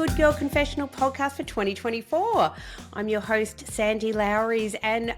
Good Girl Confessional podcast for 2024. I'm your host, Sandy Lowres, and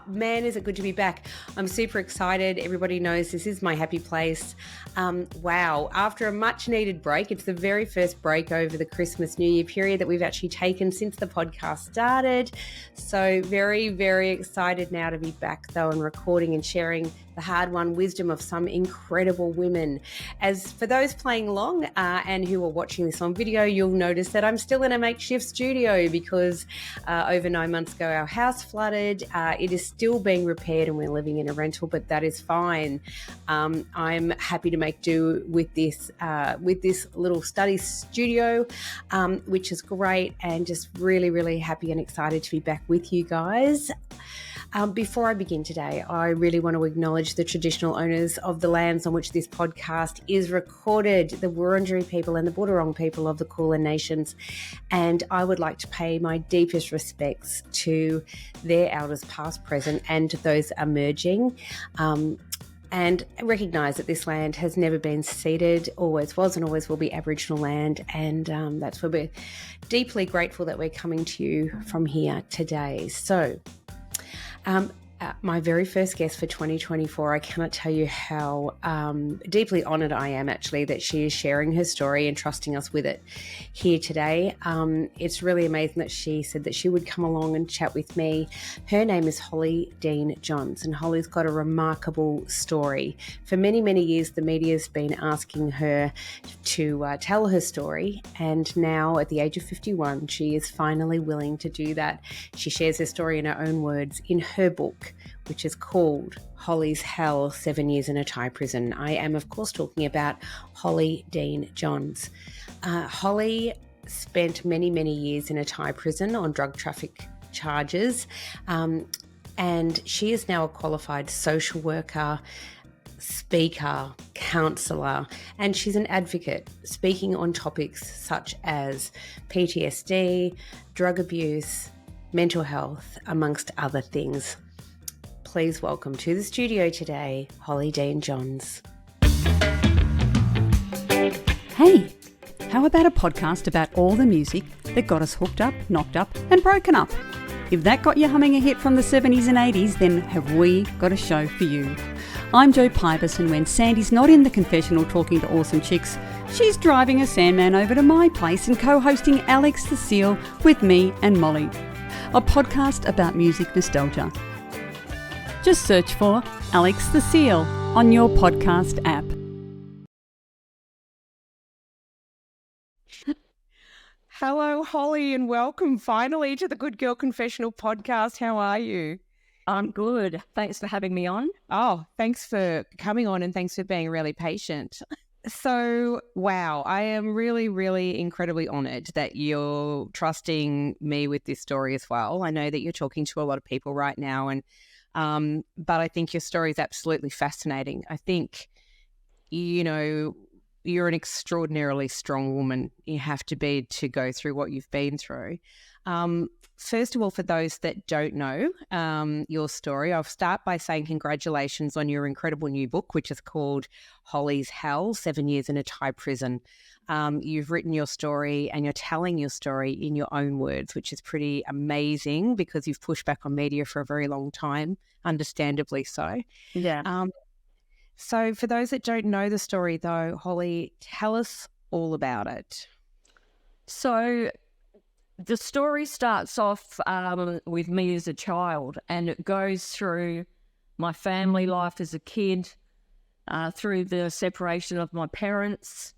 man, is it good to be back. I'm super excited. Everybody knows this is my happy place. Wow, after a much needed break, it's the very first break over the Christmas New Year period that we've actually taken since the podcast started. So very, very excited now to be back though and recording and sharing the hard-won wisdom of some incredible women. As for those playing along and who are watching this on video, you'll notice that I'm still in a makeshift studio because over 9 months ago our house flooded. It is still being repaired and we're living in a rental, but that is fine. I'm happy to make do with this little study studio, which is great, and just really, really happy and excited to be back with you guys. Before I begin today, I really want to acknowledge the traditional owners of the lands on which this podcast is recorded, the Wurundjeri people and the Boonwurrung people of the Kulin Nations. And I would like to pay my deepest respects to their elders past, present, and to those emerging. And recognise that this land has never been ceded, always was and always will be Aboriginal land. And that's why we're deeply grateful that we're coming to you from here today. So, my very first guest for 2024, I cannot tell you how deeply honoured I am actually that she is sharing her story and trusting us with it here today. It's really amazing that she said that she would come along and chat with me. Her name is Holly Deane-Johns, and Holly's got a remarkable story. For many, many years, the media's been asking her to tell her story, and now at the age of 51, she is finally willing to do that. She shares her story in her own words in her book, which is called Holly's Hell, 7 Years in a Thai Prison. I am, of course, talking about Holly Deane-Johns. Holly spent many, many years in a Thai prison on drug traffic charges, and she is now a qualified social worker, speaker, counsellor, and she's an advocate speaking on topics such as PTSD, drug abuse, mental health, amongst other things. Please welcome to the studio today, Holly Deane-Johns. Hey, how about a podcast about all the music that got us hooked up, knocked up and broken up? If that got you humming a hit from the 70s and 80s, then have we got a show for you. I'm Jo Pybus, and when Sandy's not in the confessional talking to awesome chicks, she's driving a Sandman over to my place and co-hosting Alex the Seal with me and Molly, a podcast about music nostalgia. Just search for Alex the Seal on your podcast app. Hello, Holly, and welcome finally to the Good Girl Confessional podcast. How are you? I'm good. Thanks for having me on. Oh, thanks for coming on and thanks for being really patient. So, wow, I am really, really incredibly honoured that you're trusting me with this story as well. I know that you're talking to a lot of people right now, and but I think your story is absolutely fascinating. I think, you know, you're an extraordinarily strong woman. You have to be to go through what you've been through. First of all, for those that don't know your story, I'll start by saying congratulations on your incredible new book, which is called Holly's Hell, 7 Years in a Thai Prison. You've written your story and you're telling your story in your own words, which is pretty amazing because you've pushed back on media for a very long time, understandably so. Yeah. So for those that don't know the story though, Holly, tell us all about it. So the story starts off with me as a child, and it goes through my family life as a kid, through the separation of my parents,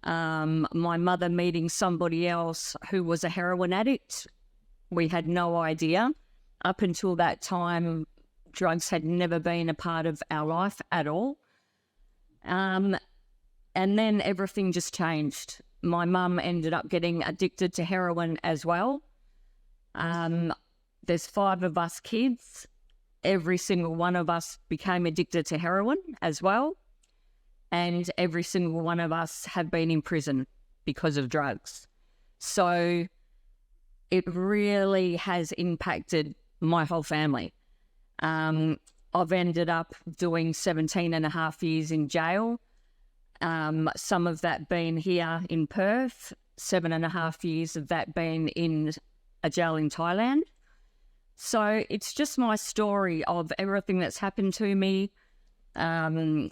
my mother meeting somebody else who was a heroin addict. We had no idea. Up until that time, drugs had never been a part of our life at all. And then everything just changed. My mum ended up getting addicted to heroin as well. There's 5 of us kids. Every single one of us became addicted to heroin as well. And every single one of us have been in prison because of drugs. So it really has impacted my whole family. I've ended up doing 17 and a half years in jail. Some of that being here in Perth, 7.5 years of that being in a jail in Thailand. So it's just my story of everything that's happened to me. The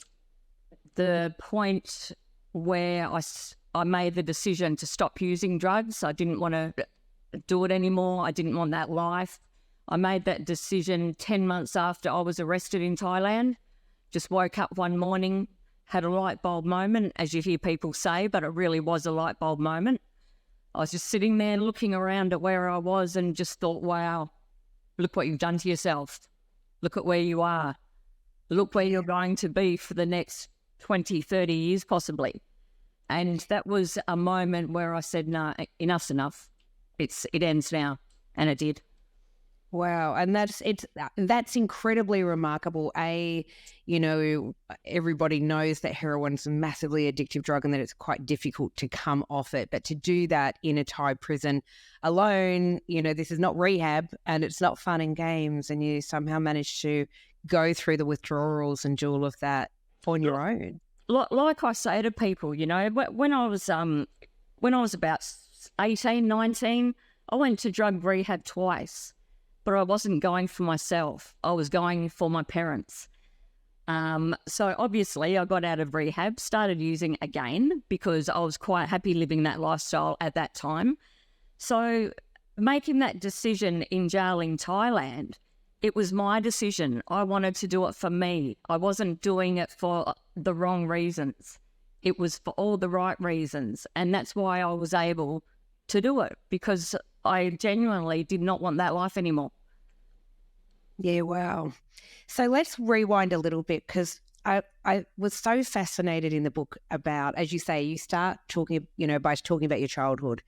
point where I made the decision to stop using drugs. I didn't want to do it anymore. I didn't want that life. I made that decision 10 months after I was arrested in Thailand. Just woke up one morning, had a light bulb moment, as you hear people say, but it really was a light bulb moment. I was just sitting there looking around at where I was and just thought, wow, look what you've done to yourself. Look at where you are. Look where you're going to be for the next 20, 30 years possibly. And that was a moment where I said, no, enough's enough. It ends now. And it did. Wow. And that's incredibly remarkable. Everybody knows that heroin's a massively addictive drug and that it's quite difficult to come off it. But to do that in a Thai prison alone, this is not rehab and it's not fun and games. And you somehow managed to go through the withdrawals and do all of that on your own. Like I say to people, when I was about 18, 19, I went to drug rehab twice. But I wasn't going for myself. I was going for my parents. So obviously I got out of rehab, started using again because I was quite happy living that lifestyle at that time. So making that decision in jail in Thailand, it was my decision. I wanted to do it for me. I wasn't doing it for the wrong reasons. It was for all the right reasons. And that's why I was able to do it, because I genuinely did not want that life anymore. Yeah, wow. So let's rewind a little bit, because I was so fascinated in the book about, as you say, you start talking, by talking about your childhood.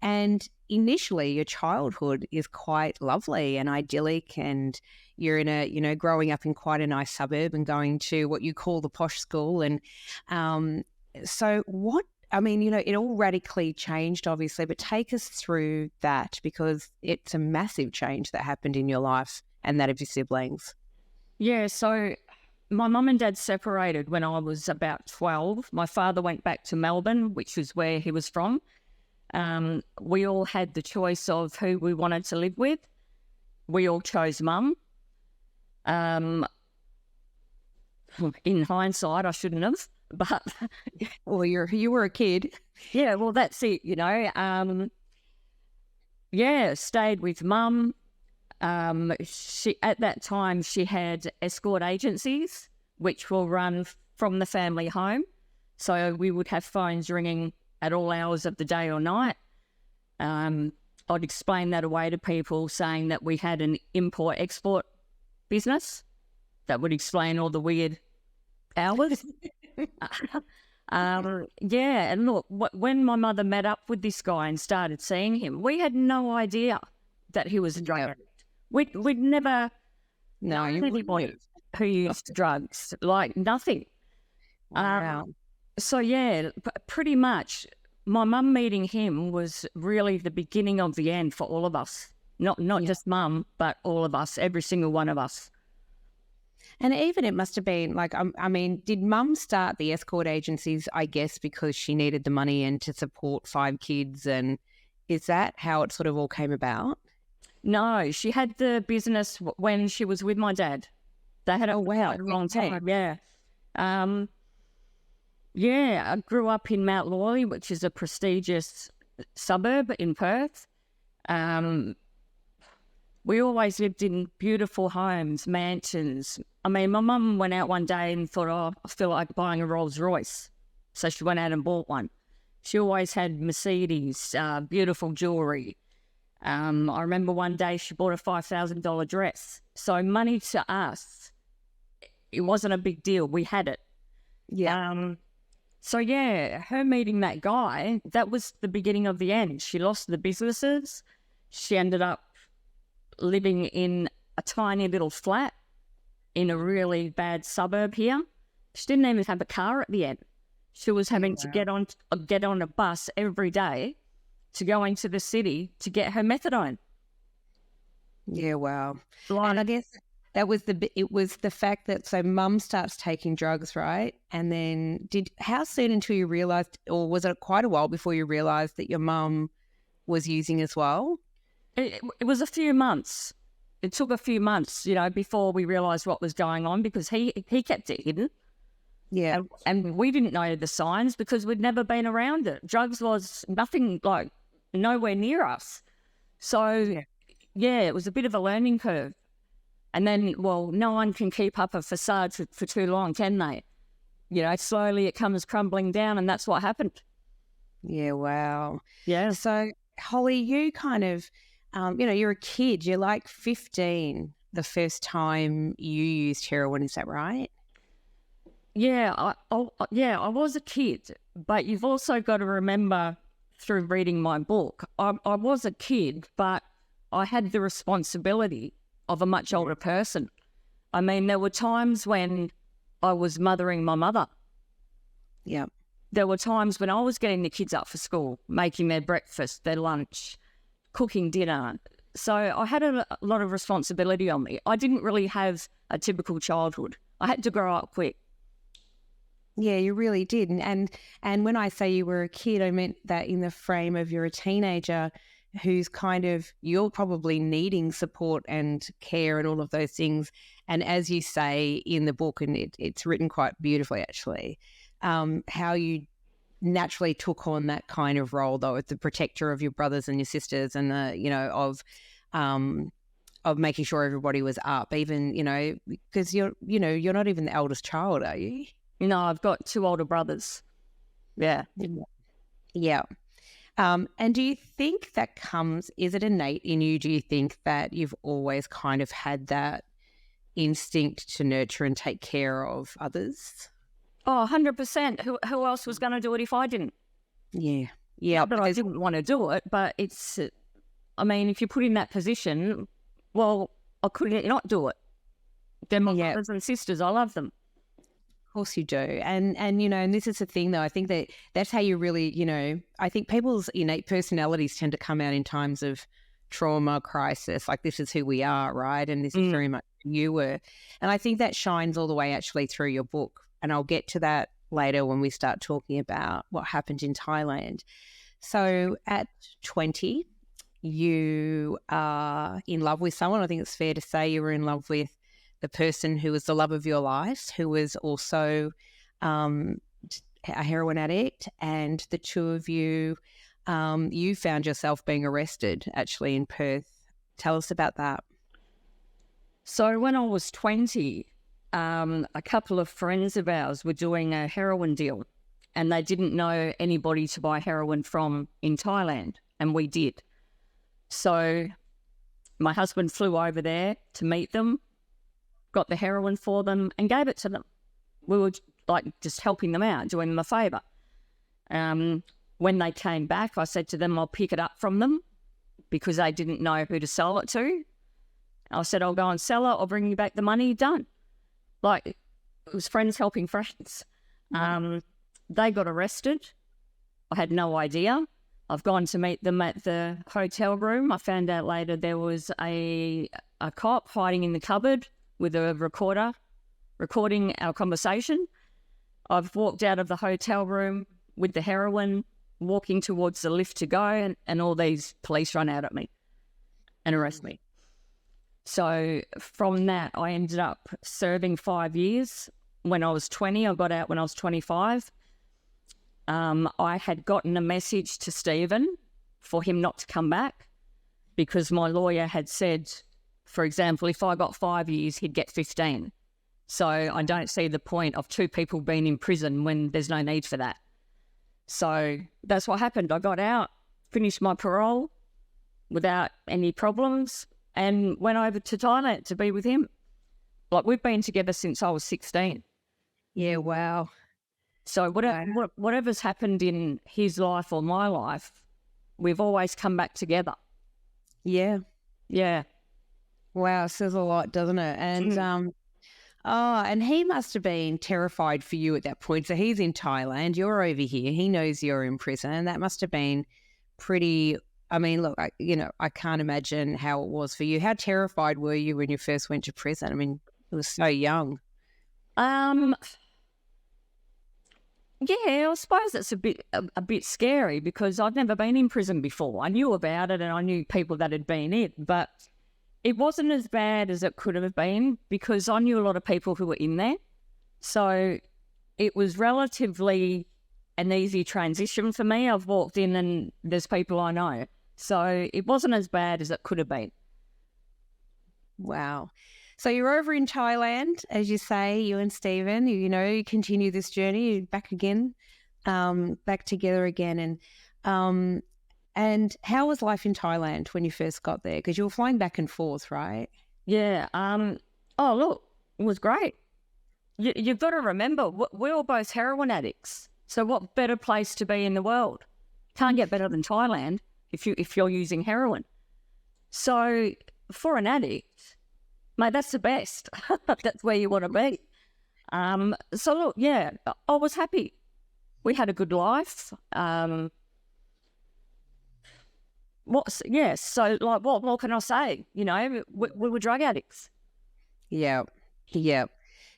And initially your childhood is quite lovely and idyllic, and you're in growing up in quite a nice suburb and going to what you call the posh school. And it all radically changed, obviously, but take us through that, because it's a massive change that happened in your life and that of your siblings. Yeah, so my mum and dad separated when I was about 12. My father went back to Melbourne, which was where he was from. We all had the choice of who we wanted to live with. We all chose mum. In hindsight, I shouldn't have, but... Well, you were a kid. Yeah, well, that's it, stayed with mum. She, at that time, she had escort agencies, which will run from the family home. So we would have phones ringing at all hours of the day or night. I'd explain that away to people, saying that we had an import-export business. That would explain all the weird hours. And look, when my mother met up with this guy and started seeing him, we had no idea that he was a drug addict. We'd never known anybody who used drugs, like nothing. Wow. So yeah, pretty much my mum meeting him was really the beginning of the end for all of us. Not just mum, but all of us, every single one of us. And even it must have been like, did mum start the escort agencies, I guess, because she needed the money and to support 5 kids? And is that how it sort of all came about? No, she had the business when she was with my dad. They had it a long time, yeah. I grew up in Mount Lawley, which is a prestigious suburb in Perth. We always lived in beautiful homes, mansions. My mum went out one day and thought, I feel like buying a Rolls Royce. So she went out and bought one. She always had Mercedes, beautiful jewellery. I remember one day she bought a $5,000 dress. So money to us, it wasn't a big deal. We had it. Yeah. Her meeting that guy, that was the beginning of the end. She lost the businesses. She ended up living in a tiny little flat in a really bad suburb here. She didn't even have a car at the end. She was having to get on a bus every day to go into the city to get her methadone. Yeah, wow. And I guess That was it was the fact that, so mum starts taking drugs, right? And then how soon until you realised, or was it quite a while before you realised that your mum was using as well? It was a few months. It took a few months, before we realised what was going on, because he kept it hidden. Yeah. And we didn't know the signs because we'd never been around it. Drugs was nothing, like nowhere near us. So, yeah, it was a bit of a learning curve. And then, well, no one can keep up a facade for too long, can they? Slowly it comes crumbling down, and that's what happened. Yeah, wow. Yeah. So, Holly, you kind of, you're a kid. You're like 15 the first time you used heroin. Is that right? Yeah, I was a kid, but you've also got to remember through reading my book, I was a kid, but I had the responsibility of a much older person. I mean, there were times when I was mothering my mother. Yeah. There were times when I was getting the kids up for school, making their breakfast, their lunch, cooking dinner. So I had a lot of responsibility on me. I didn't really have a typical childhood. I had to grow up quick. Yeah, you really did. And when I say you were a kid, I meant that in the frame of you're a teenager who's kind of, you're probably needing support and care and all of those things. And as you say in the book, and it's written quite beautifully actually, how you naturally took on that kind of role, though, as the protector of your brothers and your sisters, and of making sure everybody was up, even, because you're not even the eldest child, are you? No, I've got two older brothers. Yeah. Yeah. And do you think that is it innate in you? Do you think that you've always kind of had that instinct to nurture and take care of others? Oh, 100%. Who else was going to do it if I didn't? Yeah. Yeah. Not that I didn't want to do it, but it's, I mean, if you're put in that position, well, I couldn't not do it. They're my brothers and sisters. I love them. Of course you do. And and this is the thing, though. I think that's how you really, I think people's innate personalities tend to come out in times of trauma, crisis. Like, this is who we are, right? And this is very much who you were. And I think that shines all the way actually through your book. And I'll get to that later when we start talking about what happened in Thailand. So at 20, you are in love with someone. I think it's fair to say you were in love with the person who was the love of your life, who was also a heroin addict, and the two of you, you found yourself being arrested actually in Perth. Tell us about that. So when I was 20, a couple of friends of ours were doing a heroin deal, and they didn't know anybody to buy heroin from in Thailand, and we did. So my husband flew over there to meet them, got the heroin for them, and gave it to them. We were like just helping them out, doing them a favour. When they came back, I said to them, I'll pick it up from them, because they didn't know who to sell it to. I said, I'll go and sell it, I'll bring you back the money, done. Like, it was friends helping friends. They got arrested. I had no idea. I've gone to meet them at the hotel room. I found out later there was a cop hiding in the cupboard with a recorder recording our conversation. I've walked out of the hotel room with the heroin, walking towards the lift to go, and all these police run out at me and arrest me. So from that, I ended up serving 5 years. When I was 20, I got out when I was 25. I had gotten a message to Stephen for him not to come back, because my lawyer had said, for example, if I got 5 years, he'd get 15. So I don't see the point of two people being in prison when there's no need for that. So that's what happened. I got out, finished my parole without any problems, and went over to Thailand to be with him. Like, we've been together since I was 16. Yeah, wow. So whatever's happened in his life or my life, we've always come back together. Yeah. Yeah. Wow, says a lot, doesn't it? And and he must have been terrified for you at that point. So he's in Thailand, you're over here, he knows you're in prison. That must have been pretty I mean, look, I can't imagine how it was for you. How terrified were you when you first went to prison? I mean, it was so young. Yeah, I suppose it's a bit scary because I'd never been in prison before. I knew about it and I knew people that had been in, but it wasn't as bad as it could have been because I knew a lot of people who were in there. So it was relatively an easy transition for me. I've walked in and there's people I know. So it wasn't as bad as it could have been. Wow. So you're over in Thailand, as you say, you and Stephen, you continue this journey, you're back again, back together again. And how was life in Thailand when you first got there? Because you were flying back and forth, right? Yeah. Oh, look, it was great. You've got to remember, we're all both heroin addicts. So what better place to be in the world? Can't get better than Thailand if you're using heroin. So for an addict, mate, that's the best. That's where you want to be. So look, yeah, I was happy. We had a good life. So like, what more can I say? We were drug addicts. Yeah.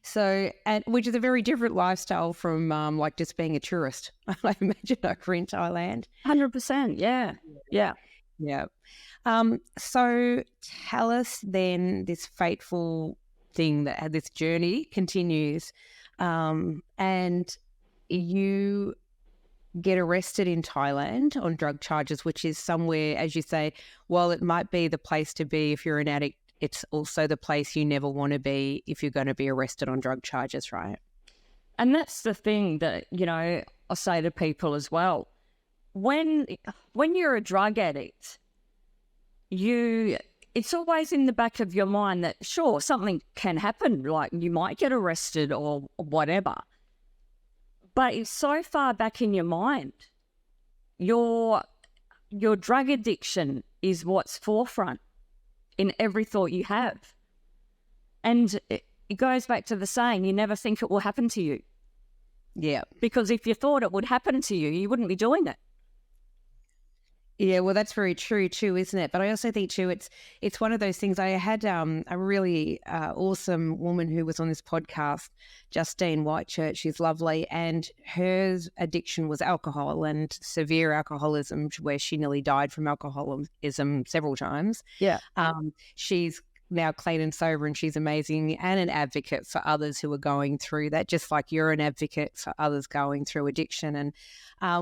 So, and which is a very different lifestyle from like just being a tourist, I imagine, over in Thailand. 100%, yeah. So tell us then this fateful thing that this journey continues, and you get arrested in Thailand on drug charges, which is somewhere, as you say, while it might be the place to be if you're an addict, it's also the place you never want to be if you're going to be arrested on drug charges, right? And that's the thing that, I say to people as well. When you're a drug addict, it's always in the back of your mind that, sure, something can happen, like you might get arrested or whatever. But it's so far back in your mind. Your drug addiction is what's forefront in every thought you have. And it goes back to the saying, you never think it will happen to you. Yeah. Because if you thought it would happen to you, you wouldn't be doing it. Yeah, well, that's very true too, isn't it? But I also think too, it's one of those things. I had a really awesome woman who was on this podcast, Justine Whitechurch. She's lovely, and her addiction was alcohol and severe alcoholism, where she nearly died from alcoholism several times. Yeah. She's now clean and sober, and she's amazing and an advocate for others who are going through that, just like you're an advocate for others going through addiction. And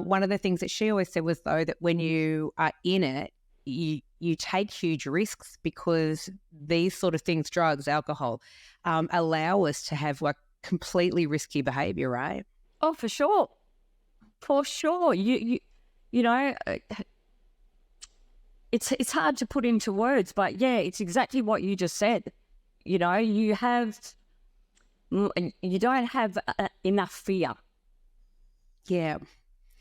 one of the things that she always said was, though, that when you are in it, you take huge risks because these sort of things, drugs, alcohol, allow us to have like completely risky behavior, right? Oh, for sure. For sure. You know, it's hard to put into words, but yeah, it's exactly what you just said. You know, you don't have enough fear. Yeah.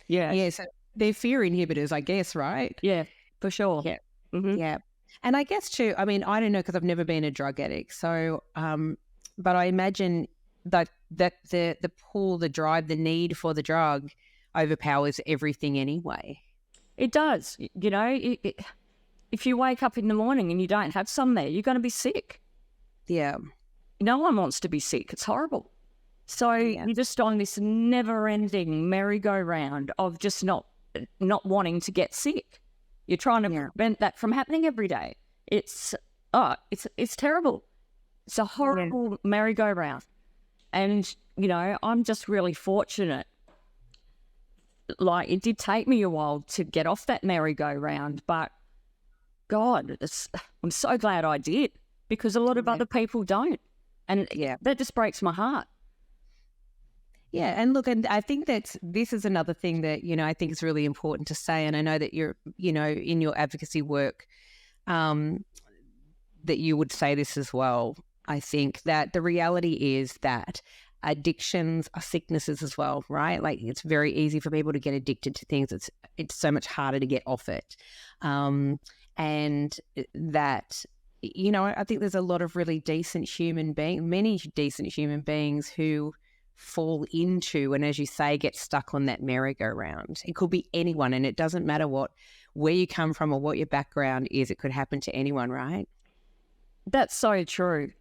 Yeah. Yeah. So they're fear inhibitors, I guess, right? Yeah, for sure. Yeah. Mm-hmm. Yeah. And I guess too, I mean, I don't know because I've never been a drug addict. So, but I imagine that the pull, the drive, the need for the drug overpowers everything anyway. It does. You know, if you wake up in the morning and you don't have some there, you're going to be sick. Yeah. No one wants to be sick. It's horrible. So you're just on this never-ending merry-go-round of just not wanting to get sick. You're trying to prevent that from happening every day. It's terrible. It's a horrible merry-go-round. And, you know, I'm just really fortunate. Like, it did take me a while to get off that merry-go-round, but God, I'm so glad I did, because a lot of other people don't. And that just breaks my heart. Yeah. And look, and I think this is another thing that, you know, I think is really important to say. And I know that you're, you know, in your advocacy work, that you would say this as well. I think that the reality is that addictions are sicknesses as well, right? Like, it's very easy for people to get addicted to things. It's so much harder to get off it. And that, you know, I think there's a lot of really decent many decent human beings who fall into and, as you say, get stuck on that merry-go-round. It could be anyone, and it doesn't matter where you come from or what your background is. It could happen to anyone, right? That's so true.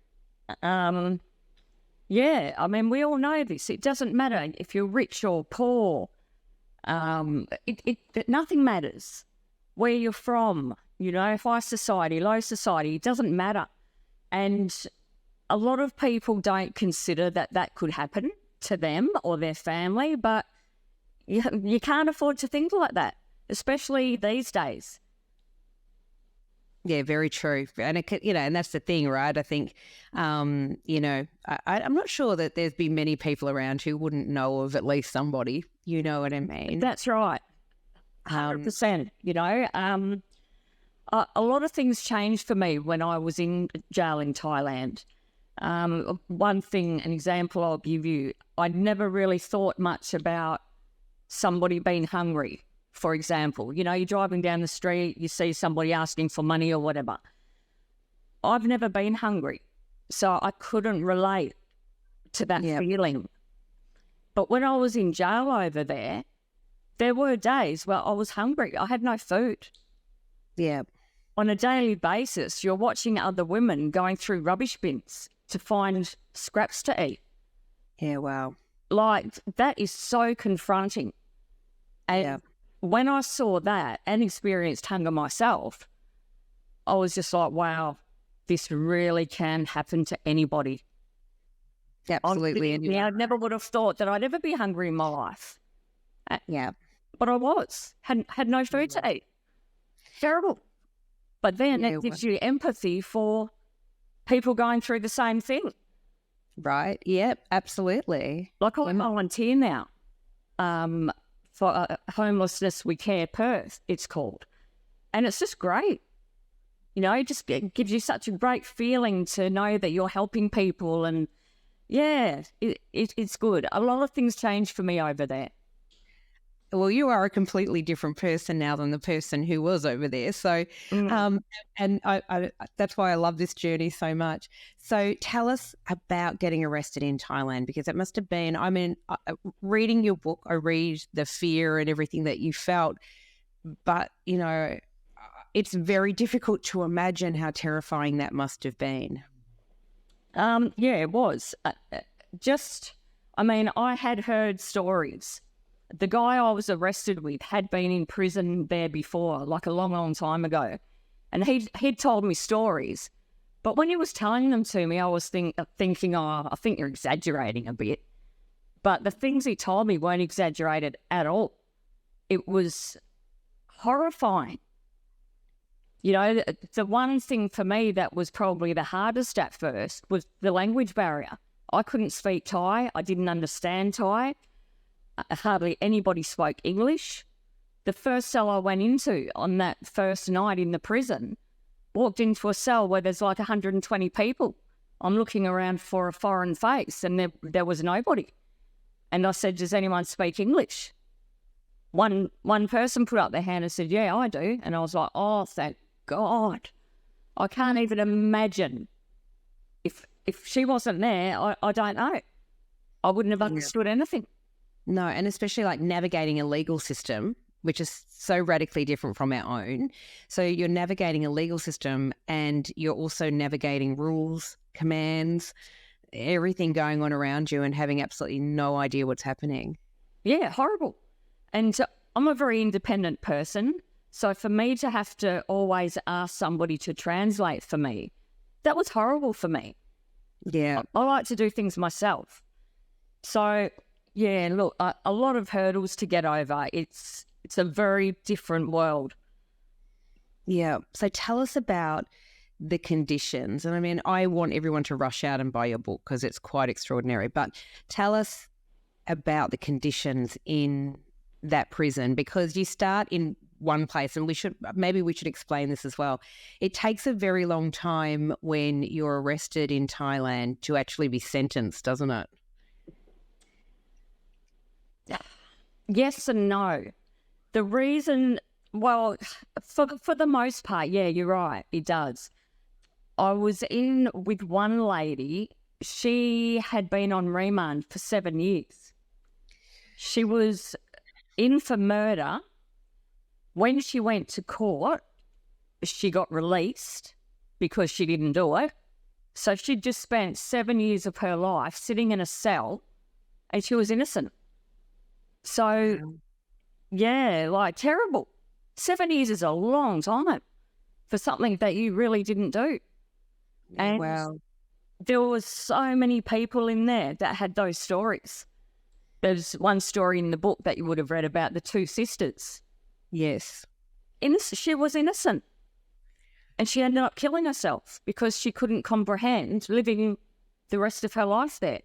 Yeah, I mean, we all know this. It doesn't matter if you're rich or poor. Nothing matters where you're from, high society, low society. It doesn't matter. And a lot of people don't consider that could happen to them or their family, but you can't afford to think like that, especially these days. Yeah, very true. And and that's the thing, right? I think, I'm not sure that there's been many people around who wouldn't know of at least somebody. You know what I mean? That's right. 100%. A lot of things changed for me when I was in jail in Thailand. One thing, an example I'll give you, I'd never really thought much about somebody being hungry. For example, you're driving down the street, you see somebody asking for money or whatever. I've never been hungry, so I couldn't relate to that feeling. But when I was in jail over there were days where I was hungry. I had no food. Yeah. On a daily basis, you're watching other women going through rubbish bins to find scraps to eat. Yeah, wow. Like, that is so confronting. And when I saw that and experienced hunger myself, I was just like, wow, this really can happen to anybody. Absolutely. I never would have thought that I'd ever be hungry in my life. Yeah. But I was. Had no food to eat. Terrible. But then it gives you empathy for people going through the same thing. Right. Yep, absolutely. Like, I volunteer now for Homelessness We Care Perth, it's called. And it's just great. It just gives you such a great feeling to know that you're helping people. And, it's good. A lot of things changed for me over there. Well, you are a completely different person now than the person who was over there. So, and I that's why I love this journey so much. So tell us about getting arrested in Thailand, because it must have been, reading your book, I read the fear and everything that you felt, but, it's very difficult to imagine how terrifying that must have been. Yeah, it was. I had heard stories. The guy I was arrested with had been in prison there before, like a long, long time ago. And he'd told me stories. But when he was telling them to me, I was thinking, oh, I think you're exaggerating a bit. But the things he told me weren't exaggerated at all. It was horrifying. The one thing for me that was probably the hardest at first was the language barrier. I couldn't speak Thai. I didn't understand Thai. Hardly anybody spoke English. The first cell I went into on that first night in the prison, walked into a cell where there's like 120 people. I'm looking around for a foreign face, and there was nobody. And I said, does anyone speak English? One person put up their hand and said, yeah, I do. And I was like, oh, thank God. I can't even imagine. If she wasn't there, I don't know. I wouldn't have understood anything. No, and especially like navigating a legal system, which is so radically different from our own. So you're navigating a legal system, and you're also navigating rules, commands, everything going on around you, and having absolutely no idea what's happening. Yeah, horrible. And I'm a very independent person. So for me to have to always ask somebody to translate for me, that was horrible for me. Yeah. I like to do things myself. So, yeah, look, a lot of hurdles to get over. It's a very different world. Yeah. So tell us about the conditions. And I mean, I want everyone to rush out and buy your book because it's quite extraordinary. But tell us about the conditions in that prison, because you start in one place, and we should explain this as well. It takes a very long time when you're arrested in Thailand to actually be sentenced, doesn't it? Yes and no. The reason, well, for the most part, yeah, you're right, it does. I was in with one lady she had been on remand for 7 years. She was in for murder. When she went to court, she got released because she didn't do it. So she just spent 7 years of her life sitting in a cell, and she was innocent. So, yeah, like terrible. 7 years is a long time for something that you really didn't do. And there was so many people in there that had those stories. There's one story in the book that you would have read about the two sisters. Yes. She was innocent. And she ended up killing herself because she couldn't comprehend living the rest of her life there.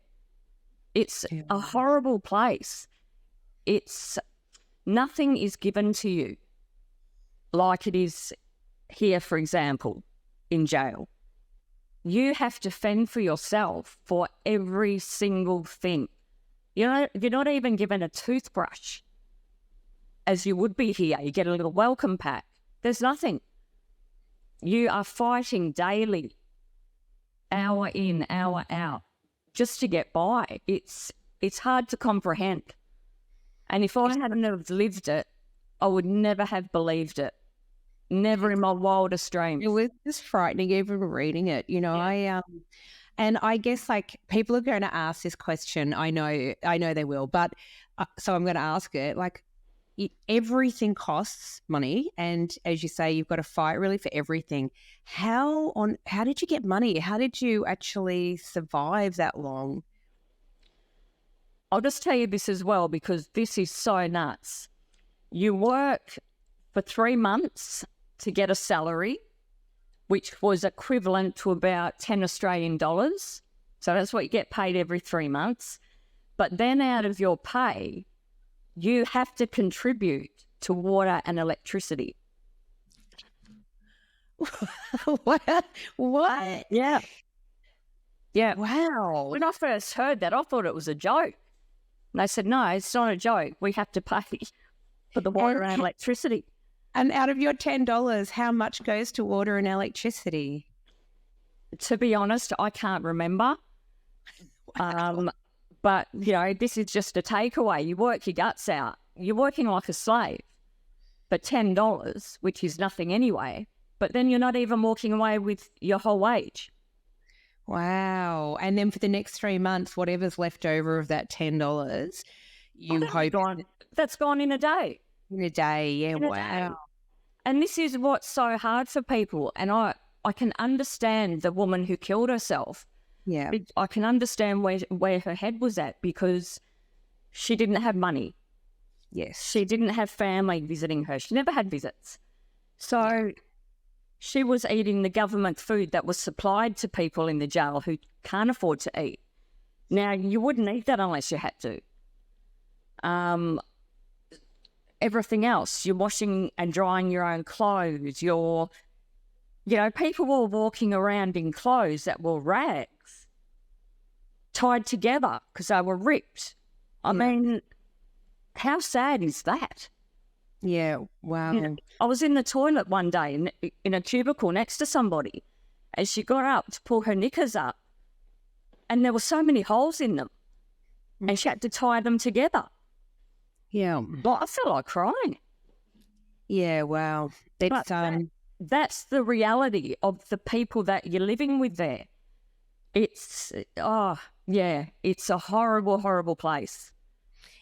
It's a horrible place. Nothing is given to you like it is here, for example, in jail. You have to fend for yourself for every single thing. You're not even given a toothbrush as you would be here. You get a little welcome pack. There's nothing. You are fighting daily, hour in, hour out, just to get by. It's hard to comprehend. And if I hadn't have lived it, I would never have believed it. Never in my wildest dreams. It was just frightening even reading it. You know, and I guess like people are going to ask this question. I know they will, but so I'm going to ask it. Like, everything costs money, and as you say, you've got to fight really for everything. How did you get money? How did you actually survive that long? I'll just tell you this as well, because this is so nuts. You work for 3 months to get a salary, which was equivalent to about 10 Australian dollars. So that's what you get paid every 3 months. But then out of your pay, you have to contribute to water and electricity. What? Yeah. Yeah. Wow. When I first heard that, I thought it was a joke. And they said, no, it's not a joke. We have to pay for the water and electricity. And out of your $10, how much goes to water and electricity? To be honest, I can't remember. Wow. But, you know, this is just a takeaway. You work your guts out. You're working like a slave for $10, which is nothing anyway. But then you're not even walking away with your whole wage. Wow. And then for the next 3 months, whatever's left over of that $10, you hope... That's gone in a day. In a day, yeah, wow. And this is what's so hard for people. And I can understand the woman who killed herself. Yeah. I can understand where her head was at, because she didn't have money. Yes. She didn't have family visiting her. She never had visits. So she was eating the government food that was supplied to people in the jail who can't afford to eat. Now, you wouldn't eat that unless you had to. Everything else, you're washing and drying your own clothes. People were walking around in clothes that were rags, tied together because they were ripped. I mean, how sad is that? Yeah, wow. I was in the toilet one day in a cubicle next to somebody, and she got up to pull her knickers up, and there were so many holes in them, and she had to tie them together. Yeah. Well, I felt like crying. Yeah, wow. That's the reality of the people that you're living with there. It's a horrible, horrible place.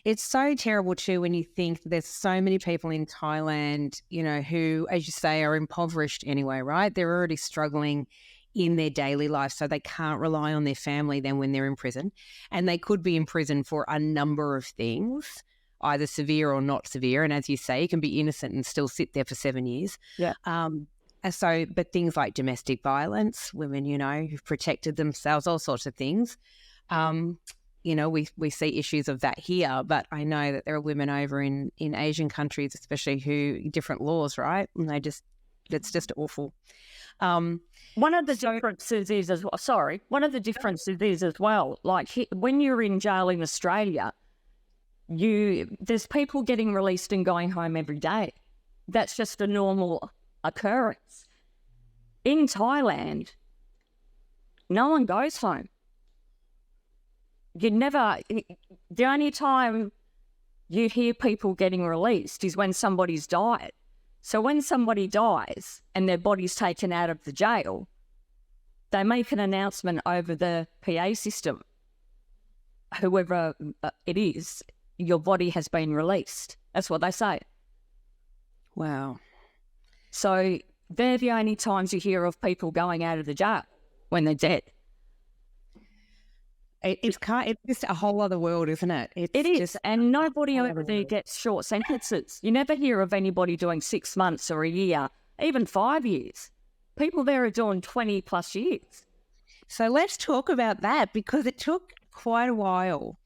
It's so terrible too when you think there's so many people in Thailand, who, as you say, are impoverished anyway, right? They're already struggling in their daily life, so they can't rely on their family then when they're in prison. And they could be in prison for a number of things, either severe or not severe. And as you say, you can be innocent and still sit there for 7 years. Yeah. But things like domestic violence, women, who've protected themselves, all sorts of things. We see issues of that here, but I know that there are women over in Asian countries, especially who different laws, right? And it's just awful. One of the differences is as well, like when you're in jail in Australia, there's people getting released and going home every day. That's just a normal occurrence. In Thailand, no one goes home. the only time you hear people getting released is when somebody's died. So when somebody dies and their body's taken out of the jail, they make an announcement over the PA system. Whoever it is, your body has been released. That's what they say. Wow. So they're the only times you hear of people going out of the jail, when they're dead. It's just a whole other world, isn't it? It is, and nobody over there gets short sentences. You never hear of anybody doing 6 months or a year, even 5 years. People there are doing 20 plus years. So let's talk about that, because it took quite a while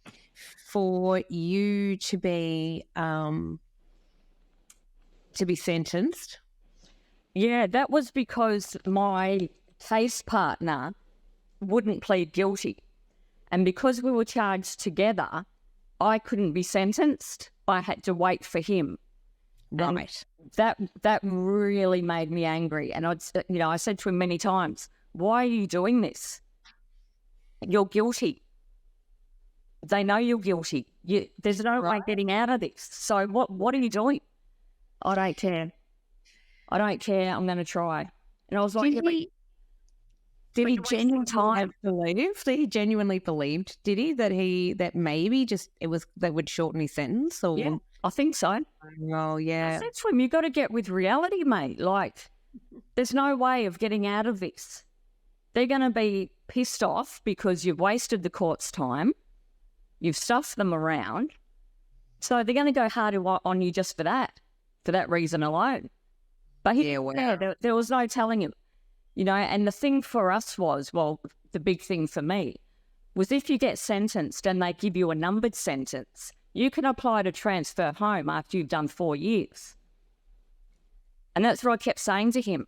for you to be sentenced. Yeah, that was because my case partner wouldn't plead guilty. And because we were charged together, I couldn't be sentenced. I had to wait for him. Right. And that really made me angry. And I said to him many times, "Why are you doing this? You're guilty. They know you're guilty. There's no way getting out of this. So what are you doing?" "I don't care. I don't care. I'm going to try." And I was like, Did he genuinely believed, did he, that maybe just that would shorten his sentence? Or? Yeah, I think so. Oh, yeah. I said to him, "You got to get with reality, mate. Like, there's no way of getting out of this. They're going to be pissed off because you've wasted the court's time. You've stuffed them around. So they're going to go harder on you just for that reason alone." But there was no telling him. And the thing for us was, the big thing for me was, if you get sentenced and they give you a numbered sentence, you can apply to transfer home after you've done 4 years. And that's what I kept saying to him.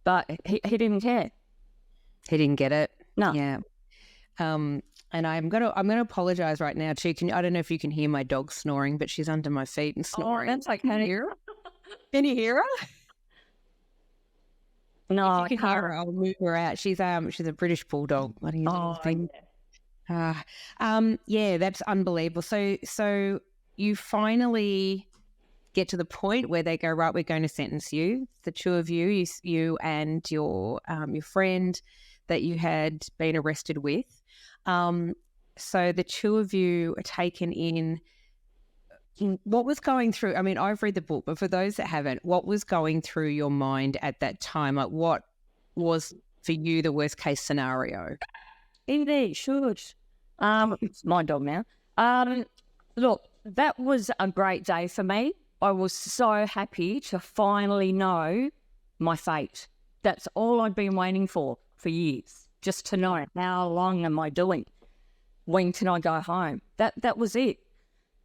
But he didn't care. He didn't get it. No. Yeah. And I'm gonna apologise right now too. I don't know if you can hear my dog snoring, but she's under my feet and snoring. Oh, that's okay. Can you hear her? Can you hear her? No, I can't. I'll move her out. She's a British bulldog. What do you think? Yeah, that's unbelievable. So you finally get to the point where they go, right, we're going to sentence you. The two of you and your friend that you had been arrested with. So the two of you are taken in. What was going through? I mean, I've read the book, but for those that haven't, what was going through your mind at that time? Like, what was for you the worst case scenario? Indeed, should. It's my dog now. Look, that was a great day for me. I was so happy to finally know my fate. That's all I'd been waiting for years, just to know how long am I doing? When can I go home? That was it.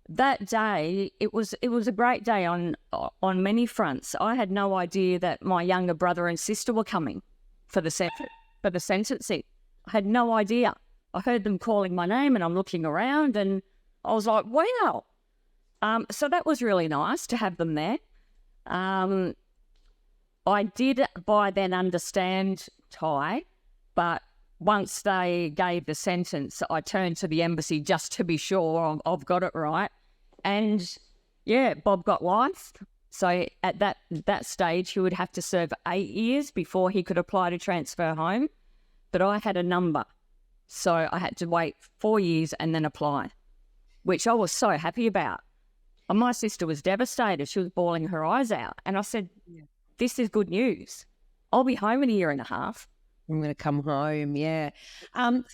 That day, it was a great day on many fronts. I had no idea that my younger brother and sister were coming for the sentencing. I had no idea. I heard them calling my name, and I'm looking around, and I was like, wow. So that was really nice to have them there. I did by then understand Thai, but once they gave the sentence, I turned to the embassy just to be sure I've got it right. And, yeah, Bob got life. So at that stage, he would have to serve 8 years before he could apply to transfer home. But I had a number. So I had to wait 4 years and then apply, which I was so happy about. And my sister was devastated. She was bawling her eyes out. And I said, this is good news. I'll be home in a year and a half. I'm going to come home, yeah.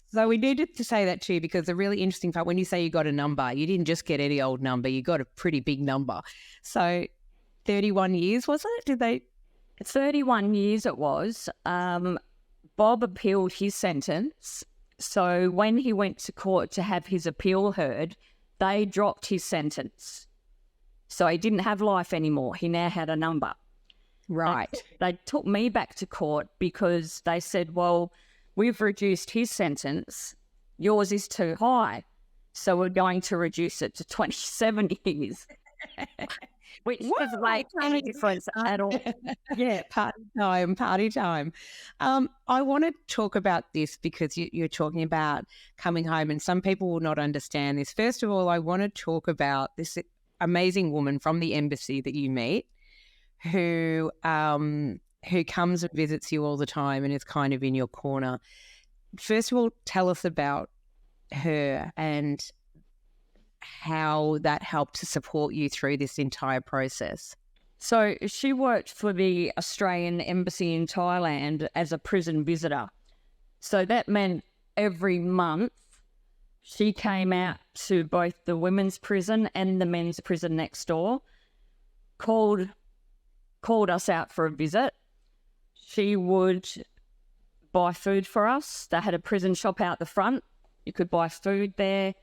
So we needed to say that too, because the really interesting part, when you say you got a number, you didn't just get any old number, you got a pretty big number. So 31 years, was it? Did they? 31 years it was. Bob appealed his sentence. So when he went to court to have his appeal heard, they dropped his sentence. So he didn't have life anymore. He now had a number. Right. They took me back to court because they said, well, we've reduced his sentence. Yours is too high. So we're going to reduce it to 27 years. which doesn't make any difference at all. Yeah, party time, party time. I want to talk about this because you're talking about coming home, and some people will not understand this. First of all, I want to talk about this amazing woman from the embassy that you meet, who comes and visits you all the time and is kind of in your corner. First of all, tell us about her and how that helped to support you through this entire process. So she worked for the Australian Embassy in Thailand as a prison visitor. So that meant every month she came out to both the women's prison and the men's prison next door, called us out for a visit. She would buy food for us. They had a prison shop out the front. You could buy food there,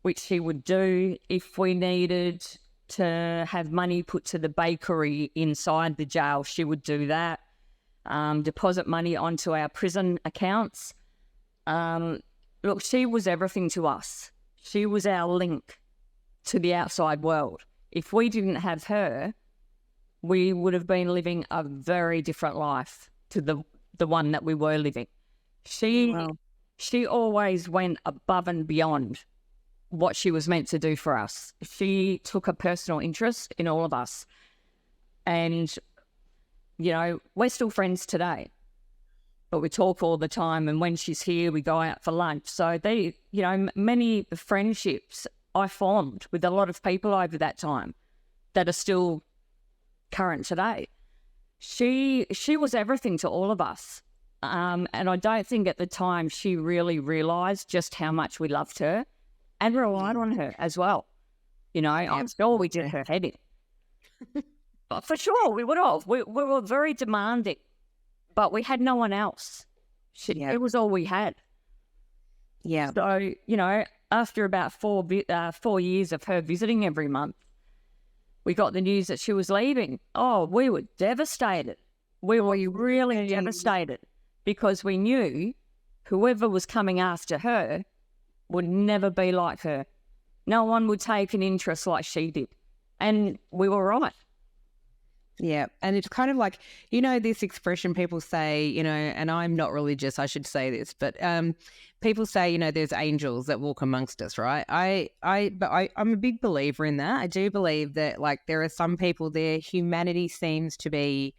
which she would do. If we needed to have money put to the bakery inside the jail, she would do that. Deposit money onto our prison accounts. Look, she was everything to us. She was our link to the outside world. If we didn't have her, we would have been living a very different life to the one that we were living. She always went above and beyond what she was meant to do for us. She took a personal interest in all of us. And, you know, we're still friends today, but we talk all the time. And when she's here, we go out for lunch. So many friendships I formed with a lot of people over that time that are still current today. She was everything to all of us. And I don't think at the time she really realised just how much we loved her and relied on her as well. You know, I'm sure we did her head in. But for sure, we would have. We were very demanding, but we had no one else. It was all we had. Yeah. So, you know, after about 4 years of her visiting every month, we got the news that she was leaving. Oh, we were devastated. We were really devastated because we knew whoever was coming after her would never be like her. No one would take an interest like she did. And we were right. Yeah. And it's kind of like, you know, this expression people say, you know, and I'm not religious, I should say this, but people say, you know, there's angels that walk amongst us, right? I'm a big believer in that. I do believe that, like, there are some people there, humanity seems to be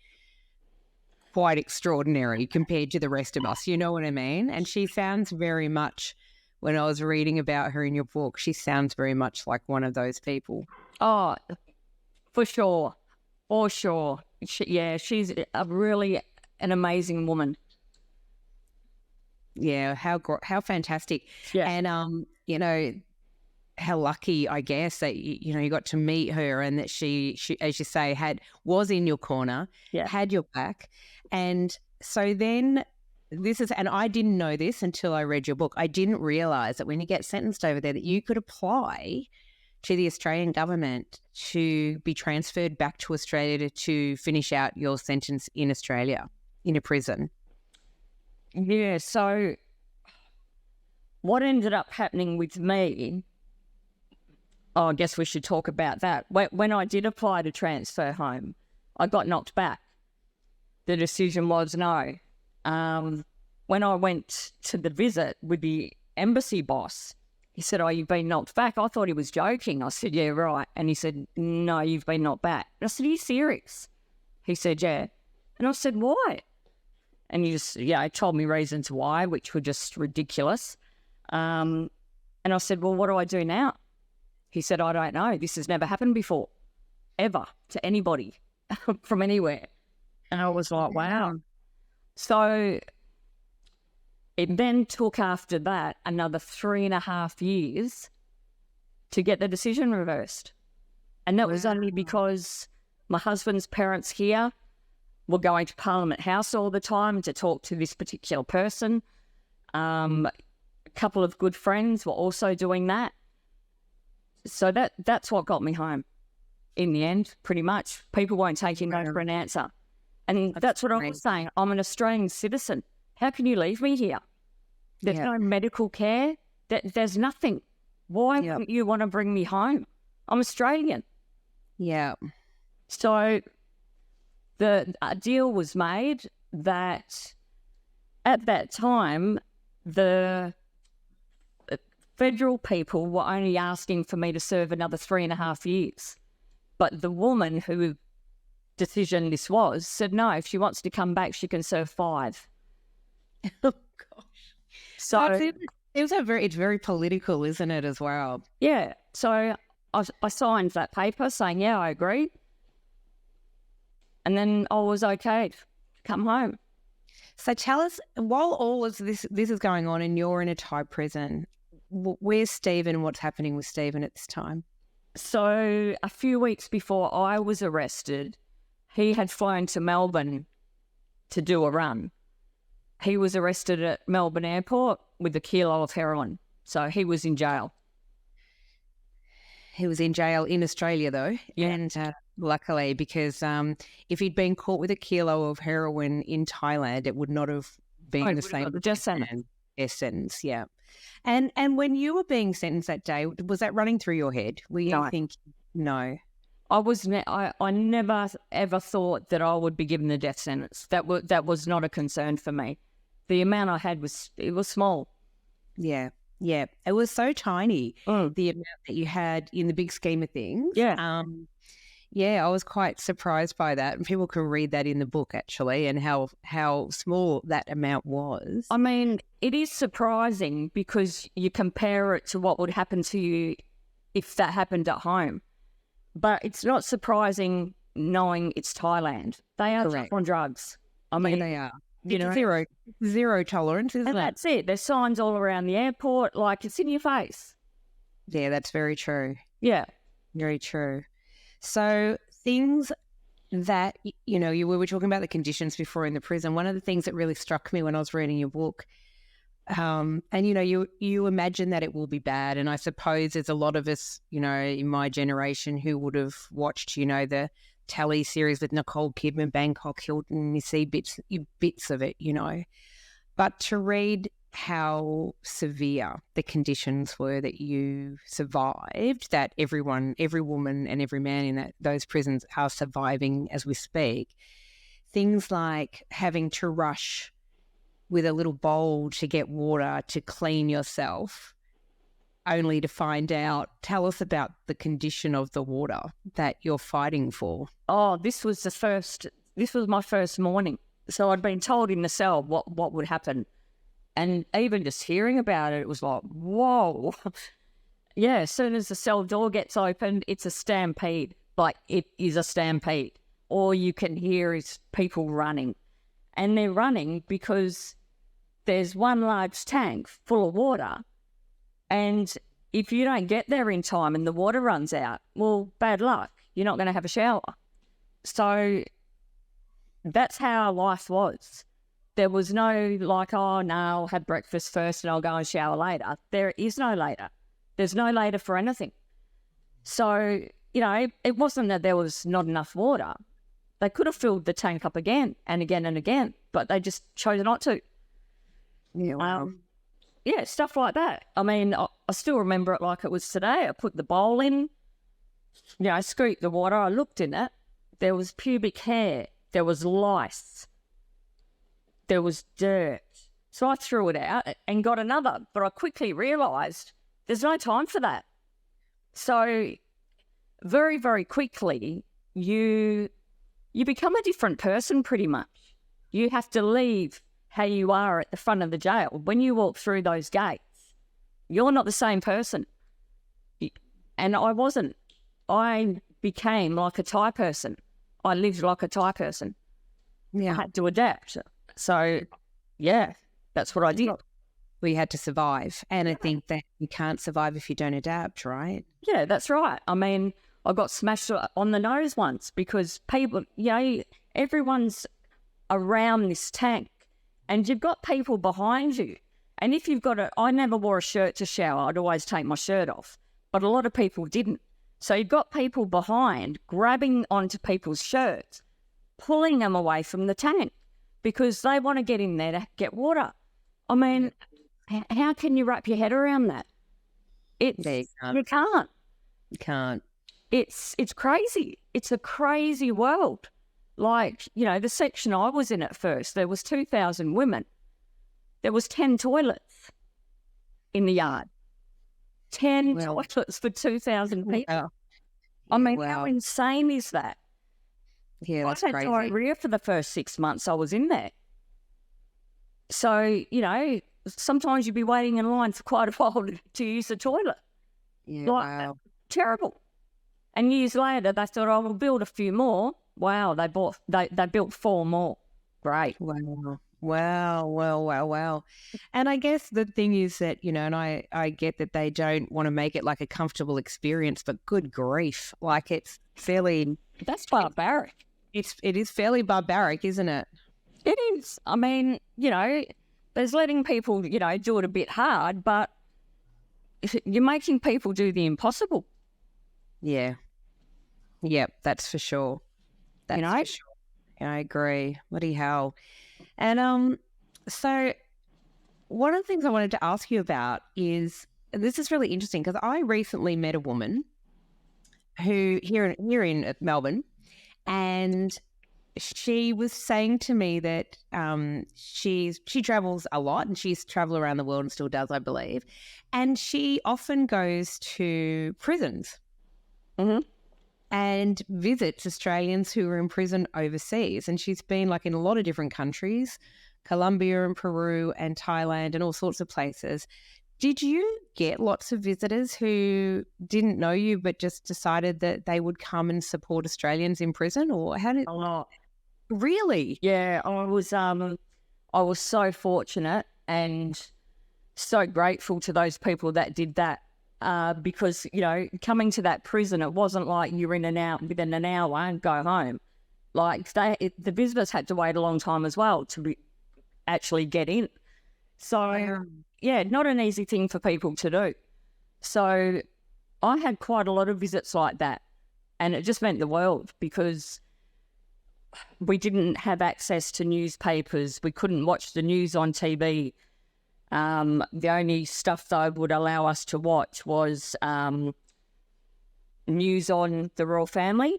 quite extraordinary compared to the rest of us. You know what I mean? And she sounds very much, when I was reading about her in your book, she sounds very much like one of those people. Oh, for sure. For sure. She's a really an amazing woman. Yeah, how fantastic. Yeah. And, you know, how lucky, I guess, that, you know, you got to meet her and that she as you say, was in your corner, had your back. And so then and I didn't know this until I read your book. I didn't realise that when you get sentenced over there that you could apply to the Australian government to be transferred back to Australia to finish out your sentence in Australia, in a prison. Yeah, so what ended up happening with me, I guess we should talk about that. When I did apply to transfer home, I got knocked back. The decision was no. When I went to the visit with the embassy boss, he said, "Oh, you've been knocked back." I thought he was joking. I said, "Yeah, right." And he said, "No, you've been knocked back." And I said, "Are you serious?" He said, "Yeah." And I said, "Why?" And he told me reasons why, which were just ridiculous. And I said, "Well, what do I do now?" He said, "I don't know. This has never happened before, ever, to anybody from anywhere." And I was like, wow. So it then took, after that, another 3.5 years to get the decision reversed. And that was only because my husband's parents here were going to Parliament House all the time to talk to this particular person. A couple of good friends were also doing that. So that's what got me home in the end, pretty much. People won't take you no for an answer. And that's what I was saying. I'm an Australian citizen. How can you leave me here? There's no medical care. There's nothing. Why wouldn't you want to bring me home? I'm Australian. Yeah. So the deal was made that at that time, the federal people were only asking for me to serve another 3.5 years. But the woman who decision this was said, no, if she wants to come back, she can serve 5. Oh, gosh. So It's very political, isn't it, as well? yeah. So I signed that paper saying, yeah, I agree. And then I was okay to come home. So tell us, while all of this is going on and you're in a Thai prison, where's Stephen and what's happening with Stephen at this time? So a few weeks before I was arrested, he had flown to Melbourne to do a run. He was arrested at Melbourne Airport with a kilo of heroin. So he was in jail. He was in jail in Australia, though. Yeah. And luckily, because if he'd been caught with a kilo of heroin in Thailand, it would not have been the same death sentence. Death sentence, yeah. And when you were being sentenced that day, was that running through your head? Were you thinking, no? I never ever thought that I would be given the death sentence. That was not a concern for me. The amount I had was small. Yeah. Yeah, it was so tiny, the amount that you had in the big scheme of things. Yeah. Yeah, I was quite surprised by that. And people can read that in the book, actually, and how small that amount was. I mean, it is surprising because you compare it to what would happen to you if that happened at home. But it's not surprising knowing it's Thailand. They are tough on drugs. I mean, they are. You know, zero tolerance, isn't it? That's it. There's signs all around the airport, like it's in your face. Yeah, that's very true. Yeah. Very true. So things that, we were talking about the conditions before in the prison. One of the things that really struck me when I was reading your book, and, you imagine that it will be bad. And I suppose there's a lot of us, in my generation who would have watched, the Tally series with Nicole Kidman, Bangkok Hilton, you see bits of it, But to read how severe the conditions were that you survived, that every woman and every man in those prisons are surviving as we speak, things like having to rush with a little bowl to get water to clean yourself, only to find out. Tell us about the condition of the water that you're fighting for. Oh, this was my first morning. So I'd been told in the cell what would happen. And even just hearing about it, it was like, whoa. Yeah, as soon as the cell door gets opened, it's a stampede. Like, it is a stampede. All you can hear is people running. And they're running because there's one large tank full of water. And if you don't get there in time and the water runs out, well, bad luck. You're not going to have a shower. So that's how life was. There was no like, oh, no, I'll have breakfast first and I'll go and shower later. There is no later. There's no later for anything. So, it wasn't that there was not enough water. They could have filled the tank up again and again and again, but they just chose not to. Yeah, wow. Yeah, stuff like that. I mean, I still remember it like it was today. I put the bowl in, I scooped the water, I looked in it. There was pubic hair. There was lice. There was dirt. So I threw it out and got another. But I quickly realised there's no time for that. So very, very quickly, you become a different person pretty much. You have to leave how you are at the front of the jail. When you walk through those gates, you're not the same person. And I wasn't. I became like a Thai person. I lived like a Thai person. Yeah. I had to adapt. So, yeah, that's what I did. We had to survive. And I think that you can't survive if you don't adapt, right? Yeah, that's right. I mean, I got smashed on the nose once because people, everyone's around this tank and you've got people behind you. And if you've got I never wore a shirt to shower. I'd always take my shirt off. But a lot of people didn't. So you've got people behind grabbing onto people's shirts, pulling them away from the tank because they want to get in there to get water. I mean, how can you wrap your head around that? You can't. You can't. You can't. it's crazy. It's a crazy world. Like, the section I was in at first, there was 2,000 women. There was 10 toilets in the yard. 10 toilets for 2,000 people. Wow. I mean, how insane is that? Yeah, that's I had crazy. diarrhea for the first 6 months I was in there. So, sometimes you'd be waiting in line for quite a while to use the toilet. Yeah, Terrible. And years later, they thought, we'll build a few more. Wow, they built 4 more. Great. Wow. And I guess the thing is that, and I get that they don't want to make it like a comfortable experience, but good grief, like it's fairly... That's barbaric. It is fairly barbaric, isn't it? It is. I mean, there's letting people, do it a bit hard, but you're making people do the impossible. Yeah. Yep, that's for sure. That's for sure. I agree. Bloody hell. And so one of the things I wanted to ask you about is, this is really interesting because I recently met a woman who here in Melbourne, and she was saying to me that she travels a lot, and she's traveled around the world and still does, I believe, and she often goes to prisons. Mm-hmm. And visits Australians who are in prison overseas. And she's been like in a lot of different countries, Colombia and Peru and Thailand and all sorts of places. Did you get lots of visitors who didn't know you but just decided that they would come and support Australians in prison? Or how did... A lot. Really? Yeah, I was so fortunate and so grateful to those people that did that. Because, coming to that prison, it wasn't like you're in and out within an hour and go home. Like the visitors had to wait a long time as well to actually get in. So, not an easy thing for people to do. So I had quite a lot of visits like that, and it just meant the world because we didn't have access to newspapers. We couldn't watch the news on TV. The only stuff they would allow us to watch was news on the royal family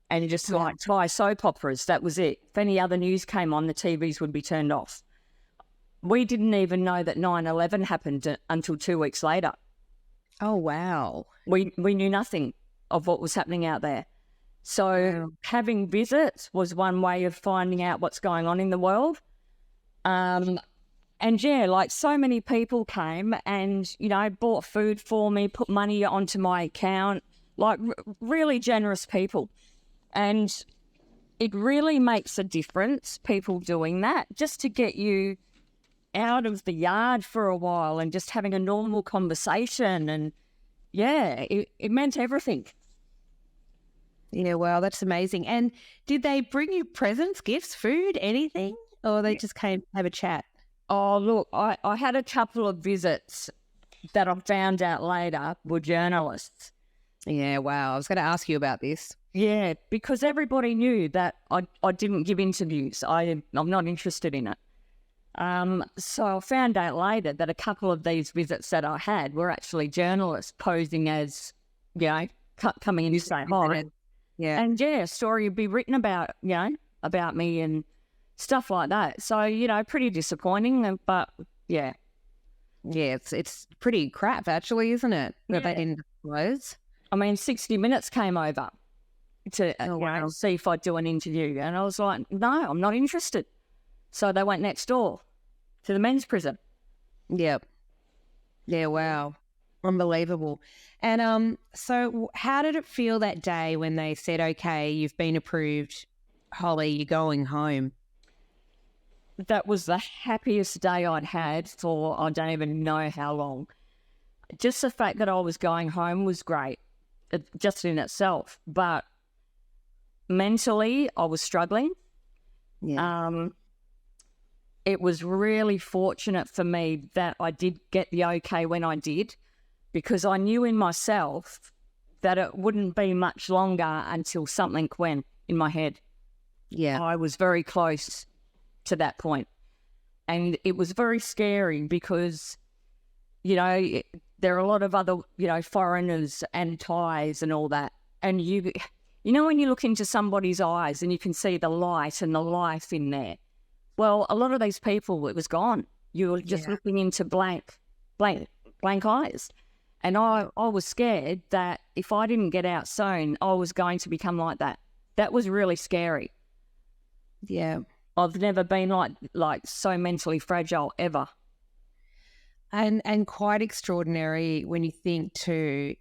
and just like Thai soap operas. That was it. If any other news came on, the TVs would be turned off. We didn't even know that 9/11 happened until 2 weeks later. Oh, wow. We knew nothing of what was happening out there. So having visits was one way of finding out what's going on in the world. And like so many people came and, bought food for me, put money onto my account, like really generous people. And it really makes a difference, people doing that, just to get you out of the yard for a while and just having a normal conversation. And it meant everything. Yeah, well, that's amazing. And did they bring you presents, gifts, food, anything? Or they just came to have a chat? Oh, look, I had a couple of visits that I found out later were journalists. Yeah, wow. I was going to ask you about this. Yeah, because everybody knew that I didn't give interviews. I'm not interested in it. So I found out later that a couple of these visits that I had were actually journalists posing as, coming in to say hi. Yeah. And a story would be written about, about me and stuff like that. So, pretty disappointing, but yeah. Yeah, it's pretty crap actually, isn't it? That they didn't disclose. I mean, 60 Minutes came over to see if I'd do an interview. And I was like, no, I'm not interested. So they went next door to the men's prison. Yep. Yeah, wow. Unbelievable. And so how did it feel that day when they said, okay, you've been approved, Holly, you're going home? That was the happiest day I'd had for I don't even know how long. Just the fact that I was going home was great, just in itself. But mentally, I was struggling. Yeah. It was really fortunate for me that I did get the okay when I did, because I knew in myself that it wouldn't be much longer until something went in my head. Yeah. I was very close to that point. And it was very scary because, there are a lot of other, foreigners and Thais and all that and you know when you look into somebody's eyes and you can see the light and the life in there. Well, a lot of these people, it was gone. You were just looking into blank eyes. And I was scared that if I didn't get out soon, I was going to become like that. That was really scary. Yeah. I've never been like so mentally fragile ever. And quite extraordinary when you think too,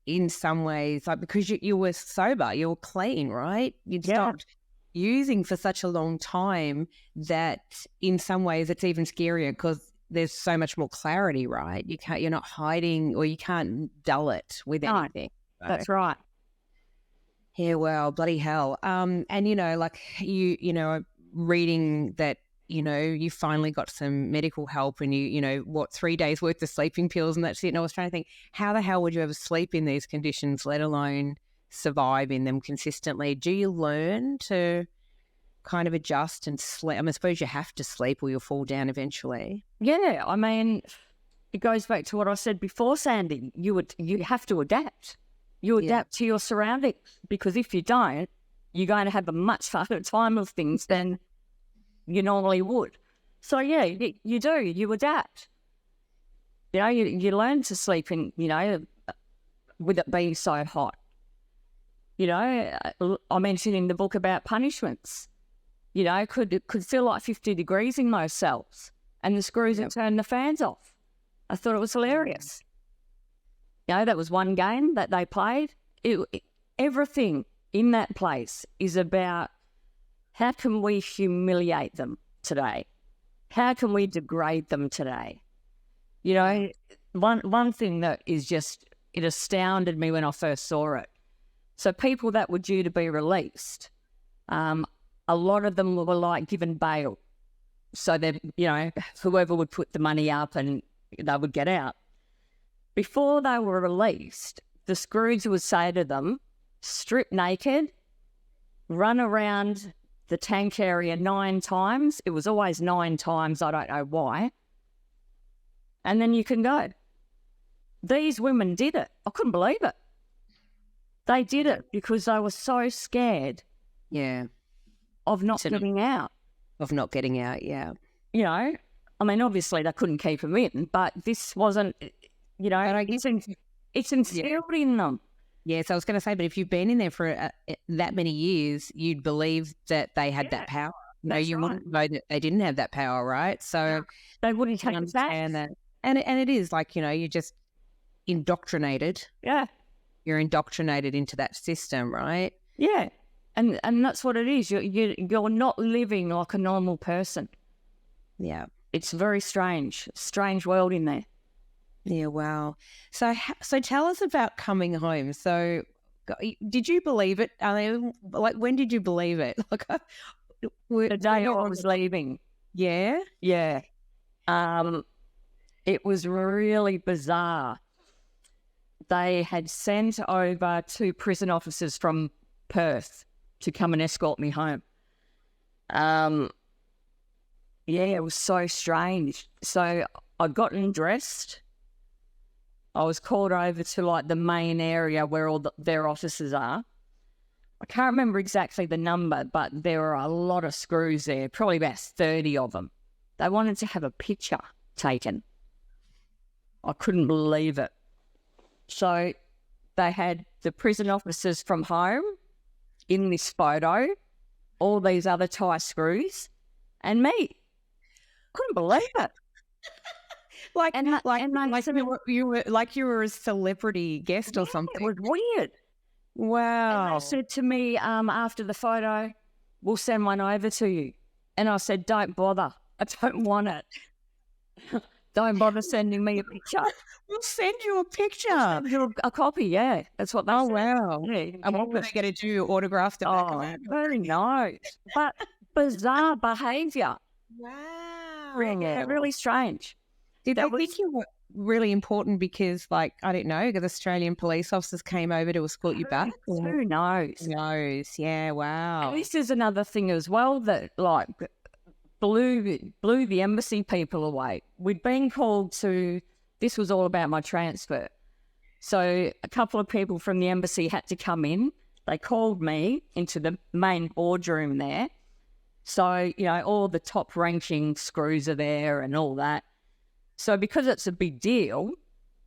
in some ways, like because you were sober, you were clean, right? You'd stopped using for such a long time that in some ways it's even scarier because there's so much more clarity, right? You're not hiding, or you can't dull it with anything. That's right. Yeah, well, bloody hell. And like reading that, you finally got some medical help and 3 days worth of sleeping pills and that's it. And I was trying to think, how the hell would you ever sleep in these conditions, let alone survive in them consistently? Do you learn to kind of adjust and sleep? I suppose you have to sleep or you'll fall down eventually. Yeah, I mean, it goes back to what I said before, Sandy. You have to adapt. You adapt to your surroundings, because if you don't, you're going to have a much harder time of things than you normally would. So, yeah, you do. You adapt. You learn to sleep in, with it being so hot. I mentioned in the book about punishments. Could feel like 50 degrees in most cells, and the screws would turn the fans off. I thought it was hilarious. That was one game that they played. Everything in that place is about how can we humiliate them today? How can we degrade them today? One thing that is just, it astounded me when I first saw it. So people that were due to be released, a lot of them were like given bail. So that, whoever would put the money up and they would get out. Before they were released, the Scrooge would say to them, strip naked, run around the tank area 9 times. It was always 9 times. I don't know why. And then you can go. These women did it. I couldn't believe it. They did it because they were so scared. Yeah. Of not getting out. Of not getting out, yeah. I mean, obviously they couldn't keep them in, but this wasn't, it's instilled in them. Yes, I was going to say, but if you've been in there for that many years, you'd believe that they had that power. You wouldn't know that they didn't have that power, right? So they wouldn't take understand that. And it is like, you're just indoctrinated. Yeah. You're indoctrinated into that system, right? Yeah. And that's what it is. You're not living like a normal person. Yeah. It's very strange world in there. Yeah, wow. So tell us about coming home. So did you believe it? I mean, like, when did you believe it? Like, the day I was leaving. Yeah? Yeah. It was really bizarre. They had sent over 2 prison officers from Perth to come and escort me home. It was so strange. So I got dressed. I was called over to like the main area where all their offices are. I can't remember exactly the number, but there were a lot of screws there, probably about 30 of them. They wanted to have a picture taken. I couldn't believe it. So they had the prison officers from home in this photo, all these other tie screws, and me. Couldn't believe it. You were a celebrity guest or something. It was weird. Wow. And they said to me after the photo, we'll send one over to you. And I said, don't bother. I don't want it. Don't bother sending me a picture. We'll send you a picture. We'll send you a copy, yeah. That's what they said. Wow. Yeah. And what were they going to do? Autograph the back of it? Who knows? But bizarre behaviour. Wow. Really strange. Did they think you were really important because, like, I don't know, because Australian police officers came over to escort you back? Who knows? Who knows? Yeah, wow. And this is another thing as well that, like, blew the embassy people away. We'd been called to, this was all about my transfer. So a couple of people from the embassy had to come in. They called me into the main boardroom there. So, all the top-ranking screws are there and all that. So because it's a big deal,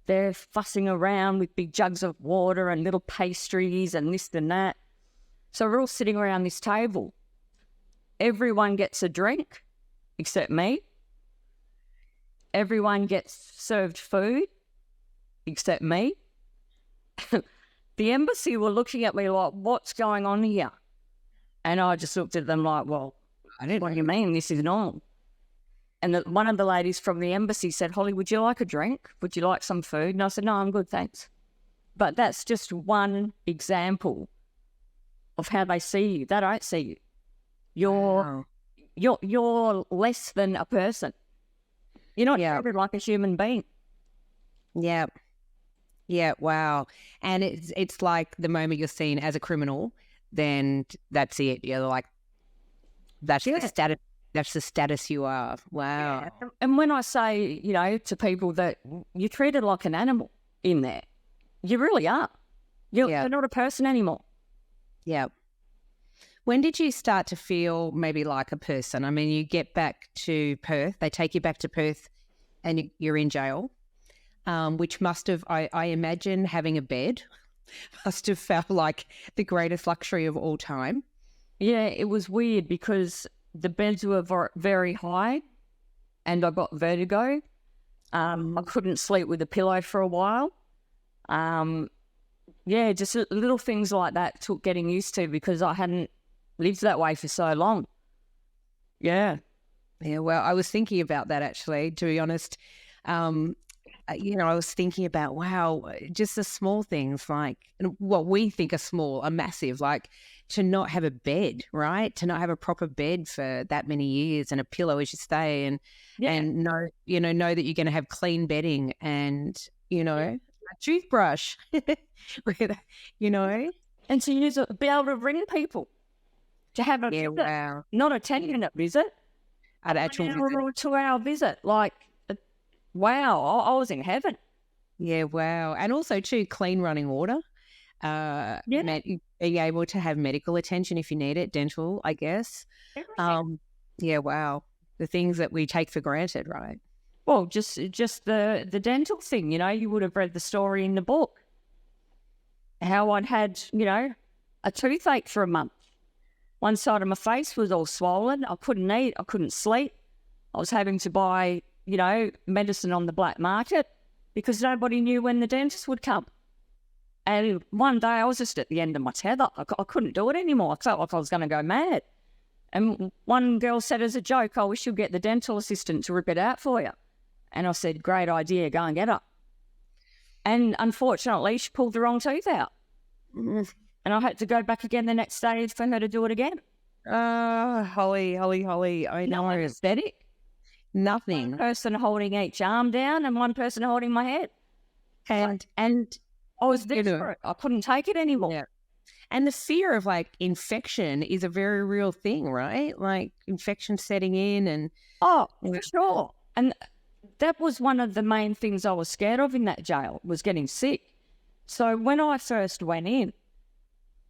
they're fussing around with big jugs of water and little pastries and this and that. So we're all sitting around this table. Everyone gets a drink except me. Everyone gets served food except me. The embassy were looking at me like, what's going on here? And I just looked at them like, well, what do you mean? This is normal. And one of the ladies from the embassy said, Holly, would you like a drink? Would you like some food? And I said, no, I'm good, thanks. But that's just one example of how they see you. They don't see you. You're less than a person. You're not treated like a human being. Yeah. Yeah, wow. And it's like the moment you're seen as a criminal, then that's it. You're like, that's the status. That's the status you are. Wow. Yeah. And when I say, to people that you're treated like an animal in there, you really are. You're not a person anymore. Yeah. When did you start to feel maybe like a person? I mean, you get back to Perth. They take you back to Perth and you're in jail, which must have, I imagine, having a bed must have felt like the greatest luxury of all time. Yeah, it was weird because the beds were very high and I got vertigo. I couldn't sleep with a pillow for a while. Just little things like that took getting used to because I hadn't lived that way for so long. Yeah. Yeah, well, I was thinking about that actually, to be honest. I was thinking about, wow, just the small things like what we think are small are massive, like to not have a bed, right? To not have a proper bed for that many years and a pillow as you stay and know that you're going to have clean bedding and, a toothbrush, And to use it, be able to ring people, to have a visit, wow. Not a 10-minute visit, an actual visit. Or a 2-hour visit. Like, wow, I was in heaven. Yeah, wow. And also too, clean running water. Being able to have medical attention if you need it, dental, I guess. Wow. The things that we take for granted, right? Well, just the dental thing, you would have read the story in the book. How I'd had, a toothache for a month. One side of my face was all swollen. I couldn't eat. I couldn't sleep. I was having to buy, medicine on the black market because nobody knew when the dentist would come. And one day I was just at the end of my tether. I couldn't do it anymore. I felt like I was going to go mad. And one girl said as a joke, we should get the dental assistant to rip it out for you. And I said, great idea, go and get her. And unfortunately, she pulled the wrong tooth out. And I had to go back again the next day for her to do it again. Holly. I know. No aesthetic. Nothing. One person holding each arm down and one person holding my head. And I was desperate. I couldn't take it anymore. Yeah. And the fear of like infection is a very real thing, right? Like infection setting in and... Oh, for sure. And that was one of the main things I was scared of in that jail, was getting sick. So when I first went in,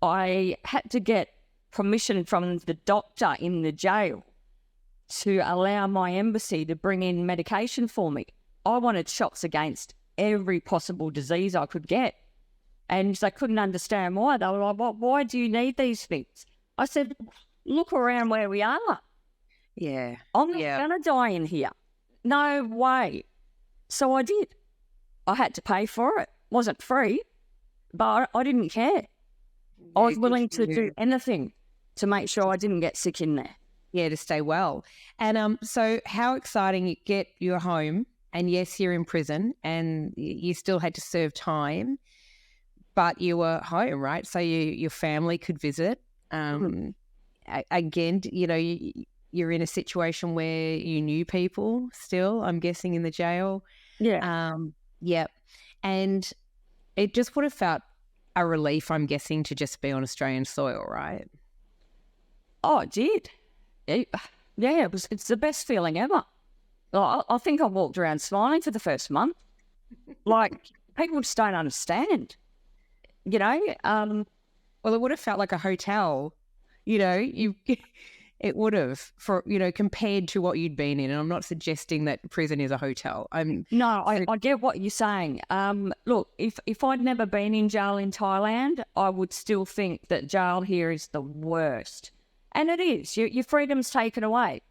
I had to get permission from the doctor in the jail to allow my embassy to bring in medication for me. I wanted shots against every possible disease I could get. And they couldn't understand why. They were like, well, why do you need these things? I said, look around where we are. Yeah. I'm not going to die in here. No way. So I did. I had to pay for it. Wasn't free, but I didn't care. I was willing to do anything to make sure I didn't get sick in there. Yeah, to stay well. And so how exciting, you get your home and yes, you're in prison and you still had to serve time, but you were home, right? So your family could visit. Again, you're in a situation where you knew people still, I'm guessing, in the jail. Yeah. And it just would have felt a relief, I'm guessing, to just be on Australian soil, right? Oh, it did. It's the best feeling ever. I think I walked around smiling for the first month. Like, people just don't understand, Well, it would have felt like a hotel, it would have compared to what you'd been in. And I'm not suggesting that prison is a hotel. No, I get what you're saying. Look, if I'd never been in jail in Thailand, I would still think that jail here is the worst. And it is. Your freedom's taken away.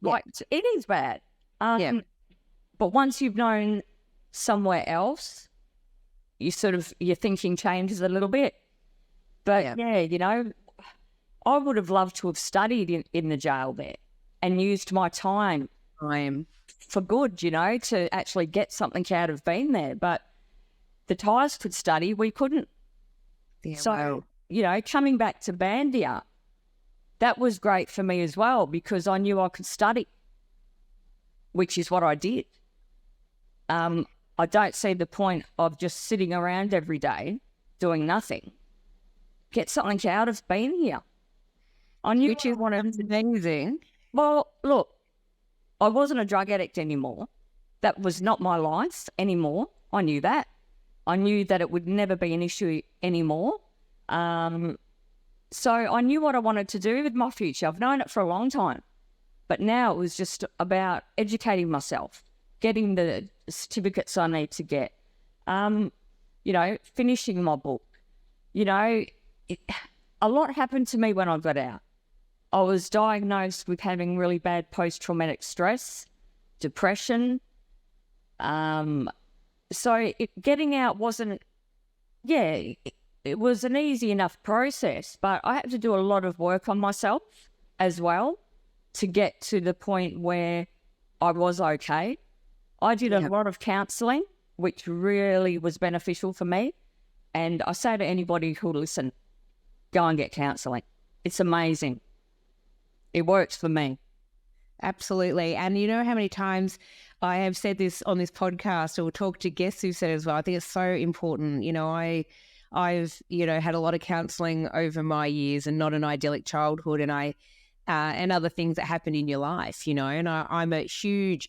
Yeah. Like, it is bad. But once you've known somewhere else, your thinking changes a little bit. But I would have loved to have studied in the jail there and used my time for good, to actually get something out of being there. But the Thais could study, we couldn't. Yeah, so, coming back to Bandia, that was great for me as well because I knew I could study, which is what I did. I don't see the point of just sitting around every day doing nothing. Get something out of being here. I knew which is one of the amazing. Well, look, I wasn't a drug addict anymore. That was not my life anymore. I knew that. I knew that it would never be an issue anymore. So I knew what I wanted to do with my future. I've known it for a long time. But now it was just about educating myself, getting the certificates I need to get, finishing my book. A lot happened to me when I got out. I was diagnosed with having really bad post-traumatic stress, depression. So getting out wasn't, it was an easy enough process, but I had to do a lot of work on myself as well to get to the point where I was okay. I did a lot of counselling, which really was beneficial for me. And I say to anybody who'll listen, go and get counselling. It's amazing. It works for me. Absolutely. And you know how many times I have said this on this podcast or talked to guests who said it as well. I think it's so important. I've had a lot of counselling over my years and not an idyllic childhood, and and other things that happened in your life, and I'm a huge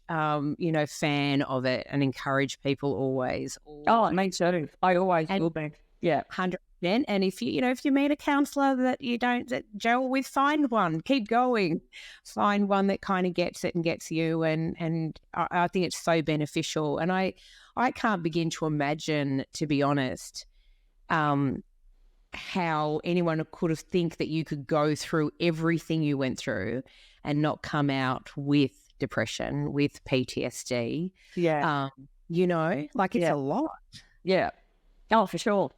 fan of it and encourage people always. Oh, me too. I always will be. Yeah. 100%. And if you meet a counsellor that that gel with, find one. Keep going. Find one that kind of gets it and gets you. And I think it's so beneficial. And I can't begin to imagine, to be honest, how anyone could have think that you could go through everything you went through and not come out with depression, with PTSD. Yeah. It's a lot. Yeah. Oh, for sure.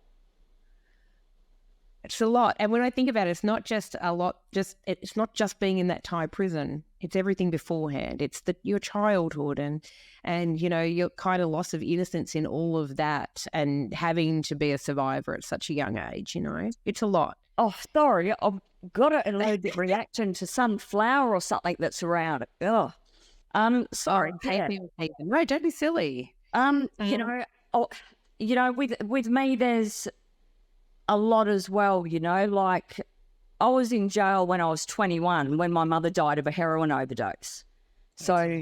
It's a lot. And when I think about it, it's not just a lot, it's not just being in that Thai prison. It's everything beforehand. It's your childhood and your kind of loss of innocence in all of that and having to be a survivor at such a young age, It's a lot. Oh, sorry. I've got an allergic reaction to sunflower or something that's around. Oh. Sorry. No, don't be silly. With me, there's a lot as well, like I was in jail when I was 21 when my mother died of a heroin overdose. So,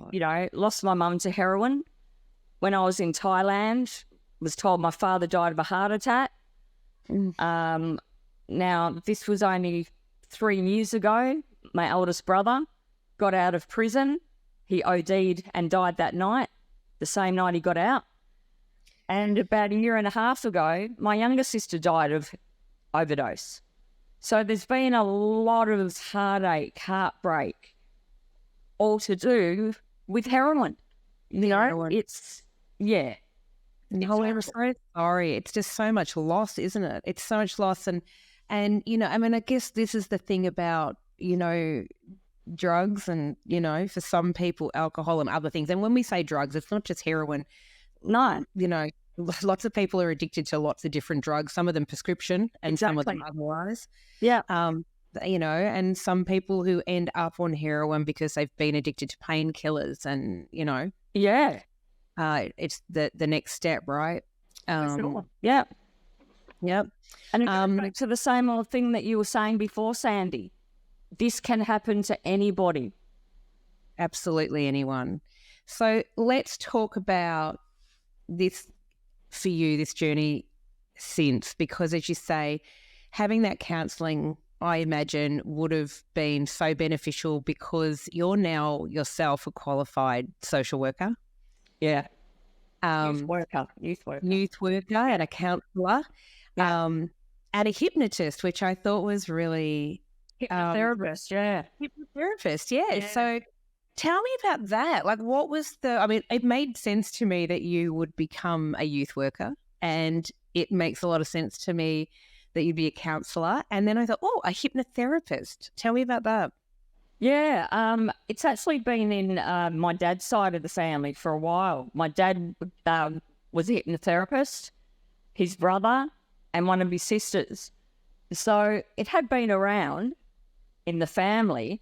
lost my mum to heroin. When I was in Thailand, was told my father died of a heart attack. Now, this was only 3 years ago. My eldest brother got out of prison. He OD'd and died that night, the same night he got out. And about 1.5 years ago, my younger sister died of overdose. So there's been a lot of heartache, heartbreak, all to do with heroin. It's, yeah. I'm so sorry. It's just so much loss, isn't it? It's so much loss. And I guess this is the thing about, drugs and, for some people, alcohol and other things. And when we say drugs, it's not just heroin. No. Lots of people are addicted to lots of different drugs, some of them prescription and some of them otherwise. Yeah. And some people who end up on heroin because they've been addicted to painkillers and, Yeah. It's the next step, right? Sure. Yeah. Yep. And it goes back to the same old thing that you were saying before, Sandy. This can happen to anybody. Absolutely anyone. So let's talk about this for you, this journey since? Because as you say, having that counselling, I imagine, would have been so beneficial because you're now yourself a qualified social worker. Yeah. Youth worker and a counsellor, and a hypnotist, which I thought was really hypnotherapist. Hypnotherapist, yeah. So tell me about that. Like, what was it made sense to me that you would become a youth worker, and it makes a lot of sense to me that you'd be a counsellor. And then I thought, oh, a hypnotherapist. Tell me about that. Yeah, it's actually been in my dad's side of the family for a while. My dad was a hypnotherapist, his brother, and one of his sisters. So it had been around in the family.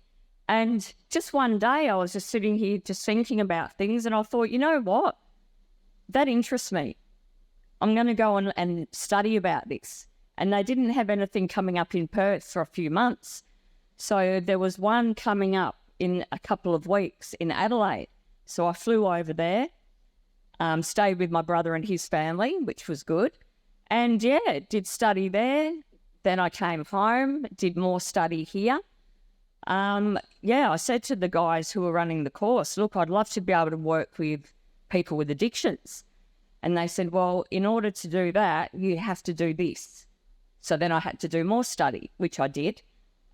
And just one day I was just sitting here just thinking about things, and I thought, you know what? That interests me. I'm going to go and study about this. And they didn't have anything coming up in Perth for a few months. So there was one coming up in a couple of weeks in Adelaide. So I flew over there, stayed with my brother and his family, which was good. And yeah, did study there. Then I came home, did more study here. I said to the guys who were running the course, look, I'd love to be able to work with people with addictions. And they said, well, in order to do that, you have to do this. So then I had to do more study, which I did.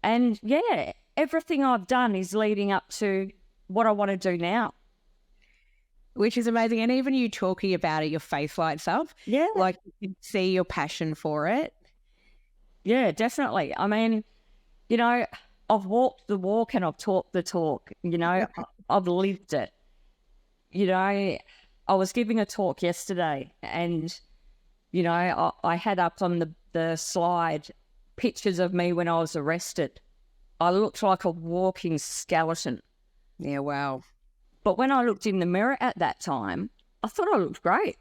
And yeah, everything I've done is leading up to what I want to do now. Which is amazing. And even you talking about it, your face lights up. Yeah. Like you can see your passion for it. Yeah, definitely. I mean, you know, I've walked the walk and I've talked the talk, you know, I've lived it. You know, I was giving a talk yesterday and, you know, I had up on the slide pictures of me when I was arrested. I looked like a walking skeleton. Yeah, wow. But when I looked in the mirror at that time, I thought I looked great.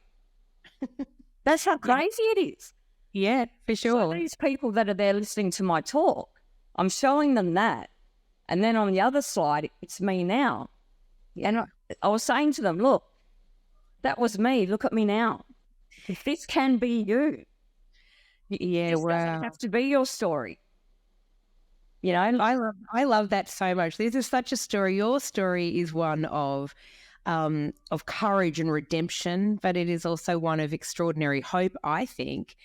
That's how crazy it is. Yeah, for sure. So these people that are there listening to my talk, I'm showing them that. And then on the other slide, it's me now. Yeah. And I was saying to them, look, that was me. Look at me now. If this can be you. Yeah, this wow. doesn't have to be your story. You know, I love that so much. This is such a story. Your story is one of courage and redemption, but it is also one of extraordinary hope, I think,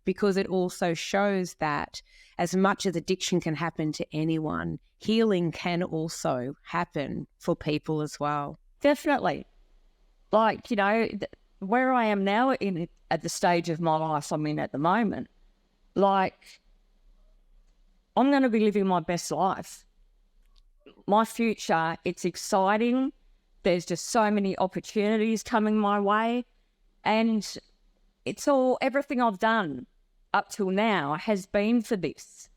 because it also shows that as much as addiction can happen to anyone, healing can also happen for people as well. Definitely. Like, you know, where I am now at the stage of my life I'm in at the moment, like, I'm going to be living my best life. My future, it's exciting. There's just so many opportunities coming my way. And it's everything I've done up till now has been for this.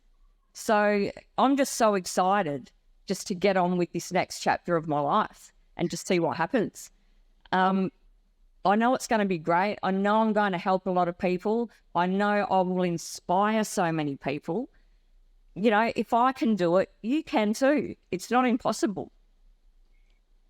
So I'm just so excited just to get on with this next chapter of my life and just see what happens. I know it's going to be great. I know I'm going to help a lot of people. I know I will inspire so many people. You know, if I can do it, you can too. It's not impossible.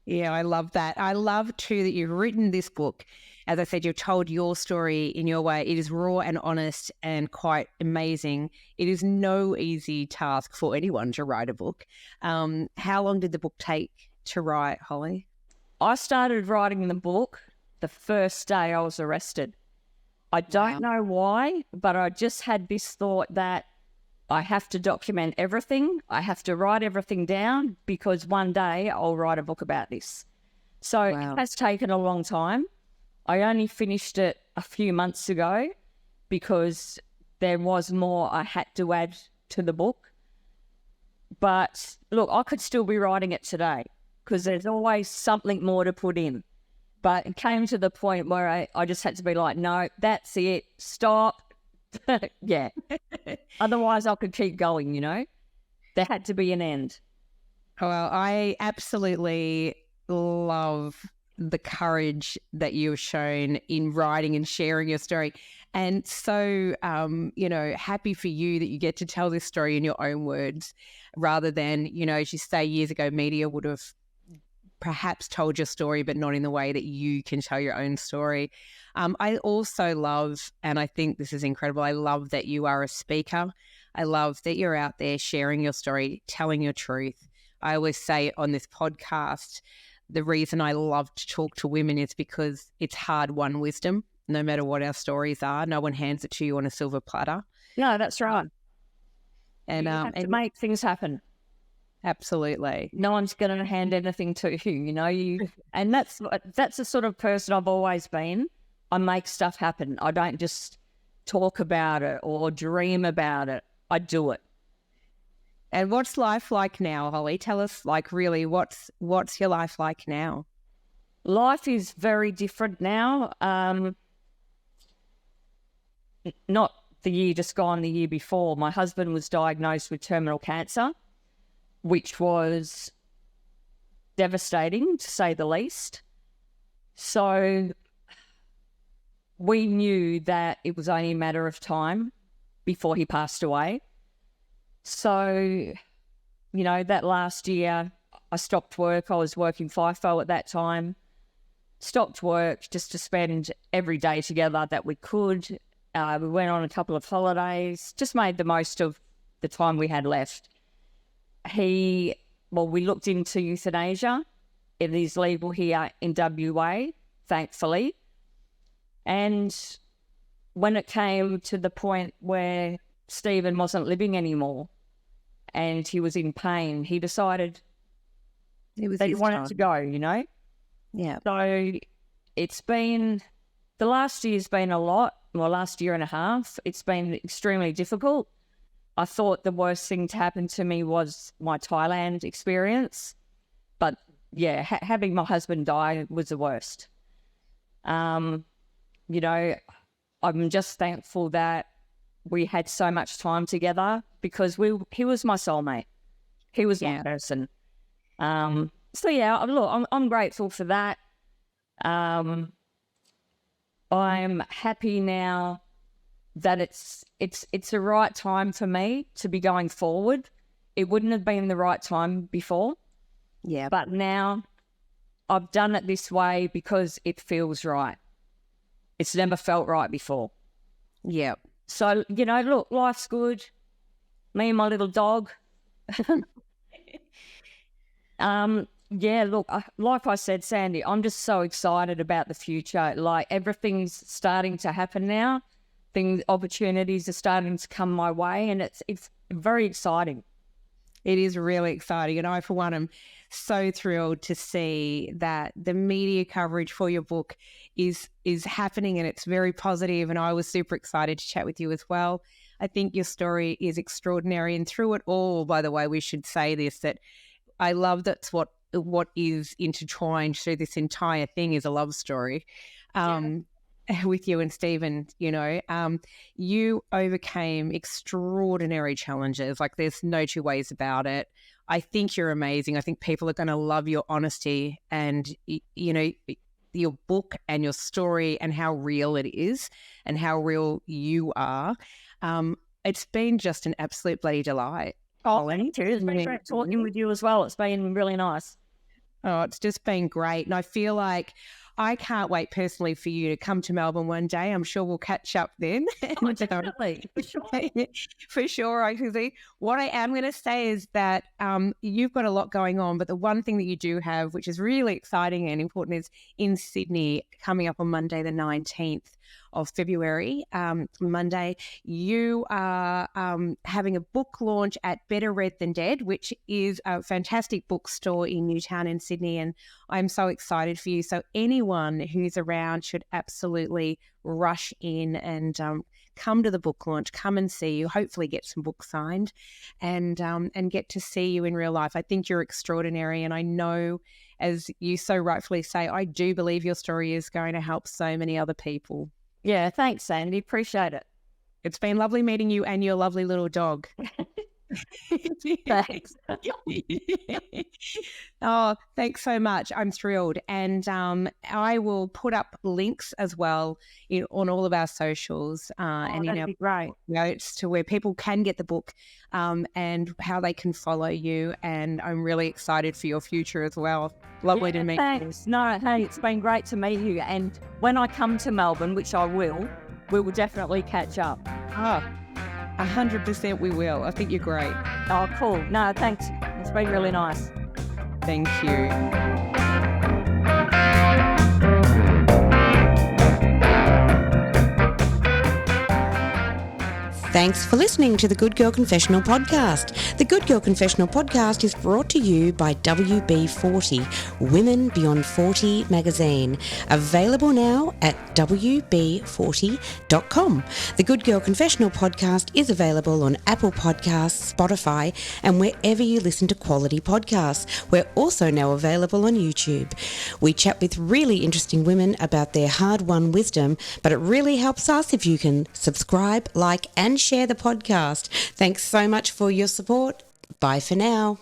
Yeah, I love that. I love too that you've written this book. As I said, you've told your story in your way. It is raw and honest and quite amazing. It is no easy task for anyone to write a book. How long did the book take to write, Holly? I started writing the book the first day I was arrested. I don't know why, but I just had this thought that I have to document everything. I have to write everything down because one day I'll write a book about this. So it has taken a long time. I only finished it a few months ago because there was more I had to add to the book. But look, I could still be writing it today because there's always something more to put in. But it came to the point where I just had to be like, no, that's it. Stop. Yeah. Otherwise I could keep going, you know. There had to be an end. Well, I absolutely love the courage that you've shown in writing and sharing your story. And so, you know, happy for you that you get to tell this story in your own words rather than, you know, as you say, years ago, media would have perhaps told your story, but not in the way that you can tell your own story. I also love, and I think this is incredible, I love that you are a speaker. I love that you're out there sharing your story, telling your truth. I always say on this podcast, the reason I love to talk to women is because it's hard-won wisdom. No matter what our stories are, no one hands it to you on a silver platter. No, that's right. And you have to make things happen. Absolutely. No one's going to hand anything to you, and that's the sort of person I've always been. I make stuff happen. I don't just talk about it or dream about it. I do it. And what's life like now, Holly? Tell us, like, really, what's your life like now? Life is very different now. Not the year just gone, the year before. My husband was diagnosed with terminal cancer, which was devastating, to say the least. So we knew that it was only a matter of time before he passed away. So, that last year I stopped work. I was working FIFO at that time. Stopped work just to spend every day together that we could. We went on a couple of holidays, just made the most of the time we had left. We looked into euthanasia. It is legal here in WA, thankfully. And when it came to the point where Stephen wasn't living anymore and he was in pain, he decided that he wanted to go, Yeah. So it's been, the last year's been a lot. Well, last year and a half, it's been extremely difficult. I thought the worst thing to happen to me was my Thailand experience. But yeah, having my husband die was the worst. I'm just thankful that we had so much time together because he was my soulmate. He was my person. So yeah, look, I'm grateful for that. I'm happy now that it's the right time for me to be going forward. It wouldn't have been the right time before. Yeah. But now I've done it this way because it feels right. It's never felt right before. Yeah. So, look, life's good. Me and my little dog. Yeah, look, like I said, Sandy, I'm just so excited about the future. Like, everything's starting to happen now. Opportunities are starting to come my way, and it's very exciting. It is really exciting. And I, for one, am so thrilled to see that the media coverage for your book is happening, and it's very positive. And I was super excited to chat with you as well. I think your story is extraordinary. And through it all, by the way, we should say this, that I love that's what is intertwined through this entire thing is a love story. With you and Stephen, you overcame extraordinary challenges. Like, there's no two ways about it. I think you're amazing. I think people are going to love your honesty and, your book and your story and how real it is and how real you are. It's been just an absolute bloody delight. Oh, thank you. It's been great talking with you as well. It's been really nice. Oh, it's just been great. And I feel like I can't wait personally for you to come to Melbourne one day. I'm sure we'll catch up then. Oh, definitely. For sure. For sure. What I am going to say is that you've got a lot going on, but the one thing that you do have, which is really exciting and important, is in Sydney coming up on Monday, the 19th of February, Monday, you are having a book launch at Better Read Than Dead, which is a fantastic bookstore in Newtown in Sydney, and I'm so excited for you. So anyone who's around should absolutely rush in and come to the book launch, come and see you, hopefully get some books signed and get to see you in real life. I think you're extraordinary, and I know, as you so rightfully say, I do believe your story is going to help so many other people. Yeah, thanks, Sandy. Appreciate it. It's been lovely meeting you and your lovely little dog. Thanks. Oh, thanks so much. I'm thrilled. And I will put up links as well on all of our socials and in our That'd be great. notes to where people can get the book and how they can follow you. And I'm really excited for your future as well. Lovely to meet you. Thanks. No, hey, it's been great to meet you. And when I come to Melbourne, which I will, we will definitely catch up. Oh, 100% we will. I think you're great. Oh, cool. No, thanks. It's been really nice. Thank you. Thanks for listening to the Good Girl Confessional podcast. The Good Girl Confessional podcast is brought to you by WB40, Women Beyond 40 magazine. Available now at WB40.com. The Good Girl Confessional podcast is available on Apple Podcasts, Spotify, and wherever you listen to quality podcasts. We're also now available on YouTube. We chat with really interesting women about their hard-won wisdom, but it really helps us if you can subscribe, like, and share the podcast. Thanks so much for your support. Bye for now.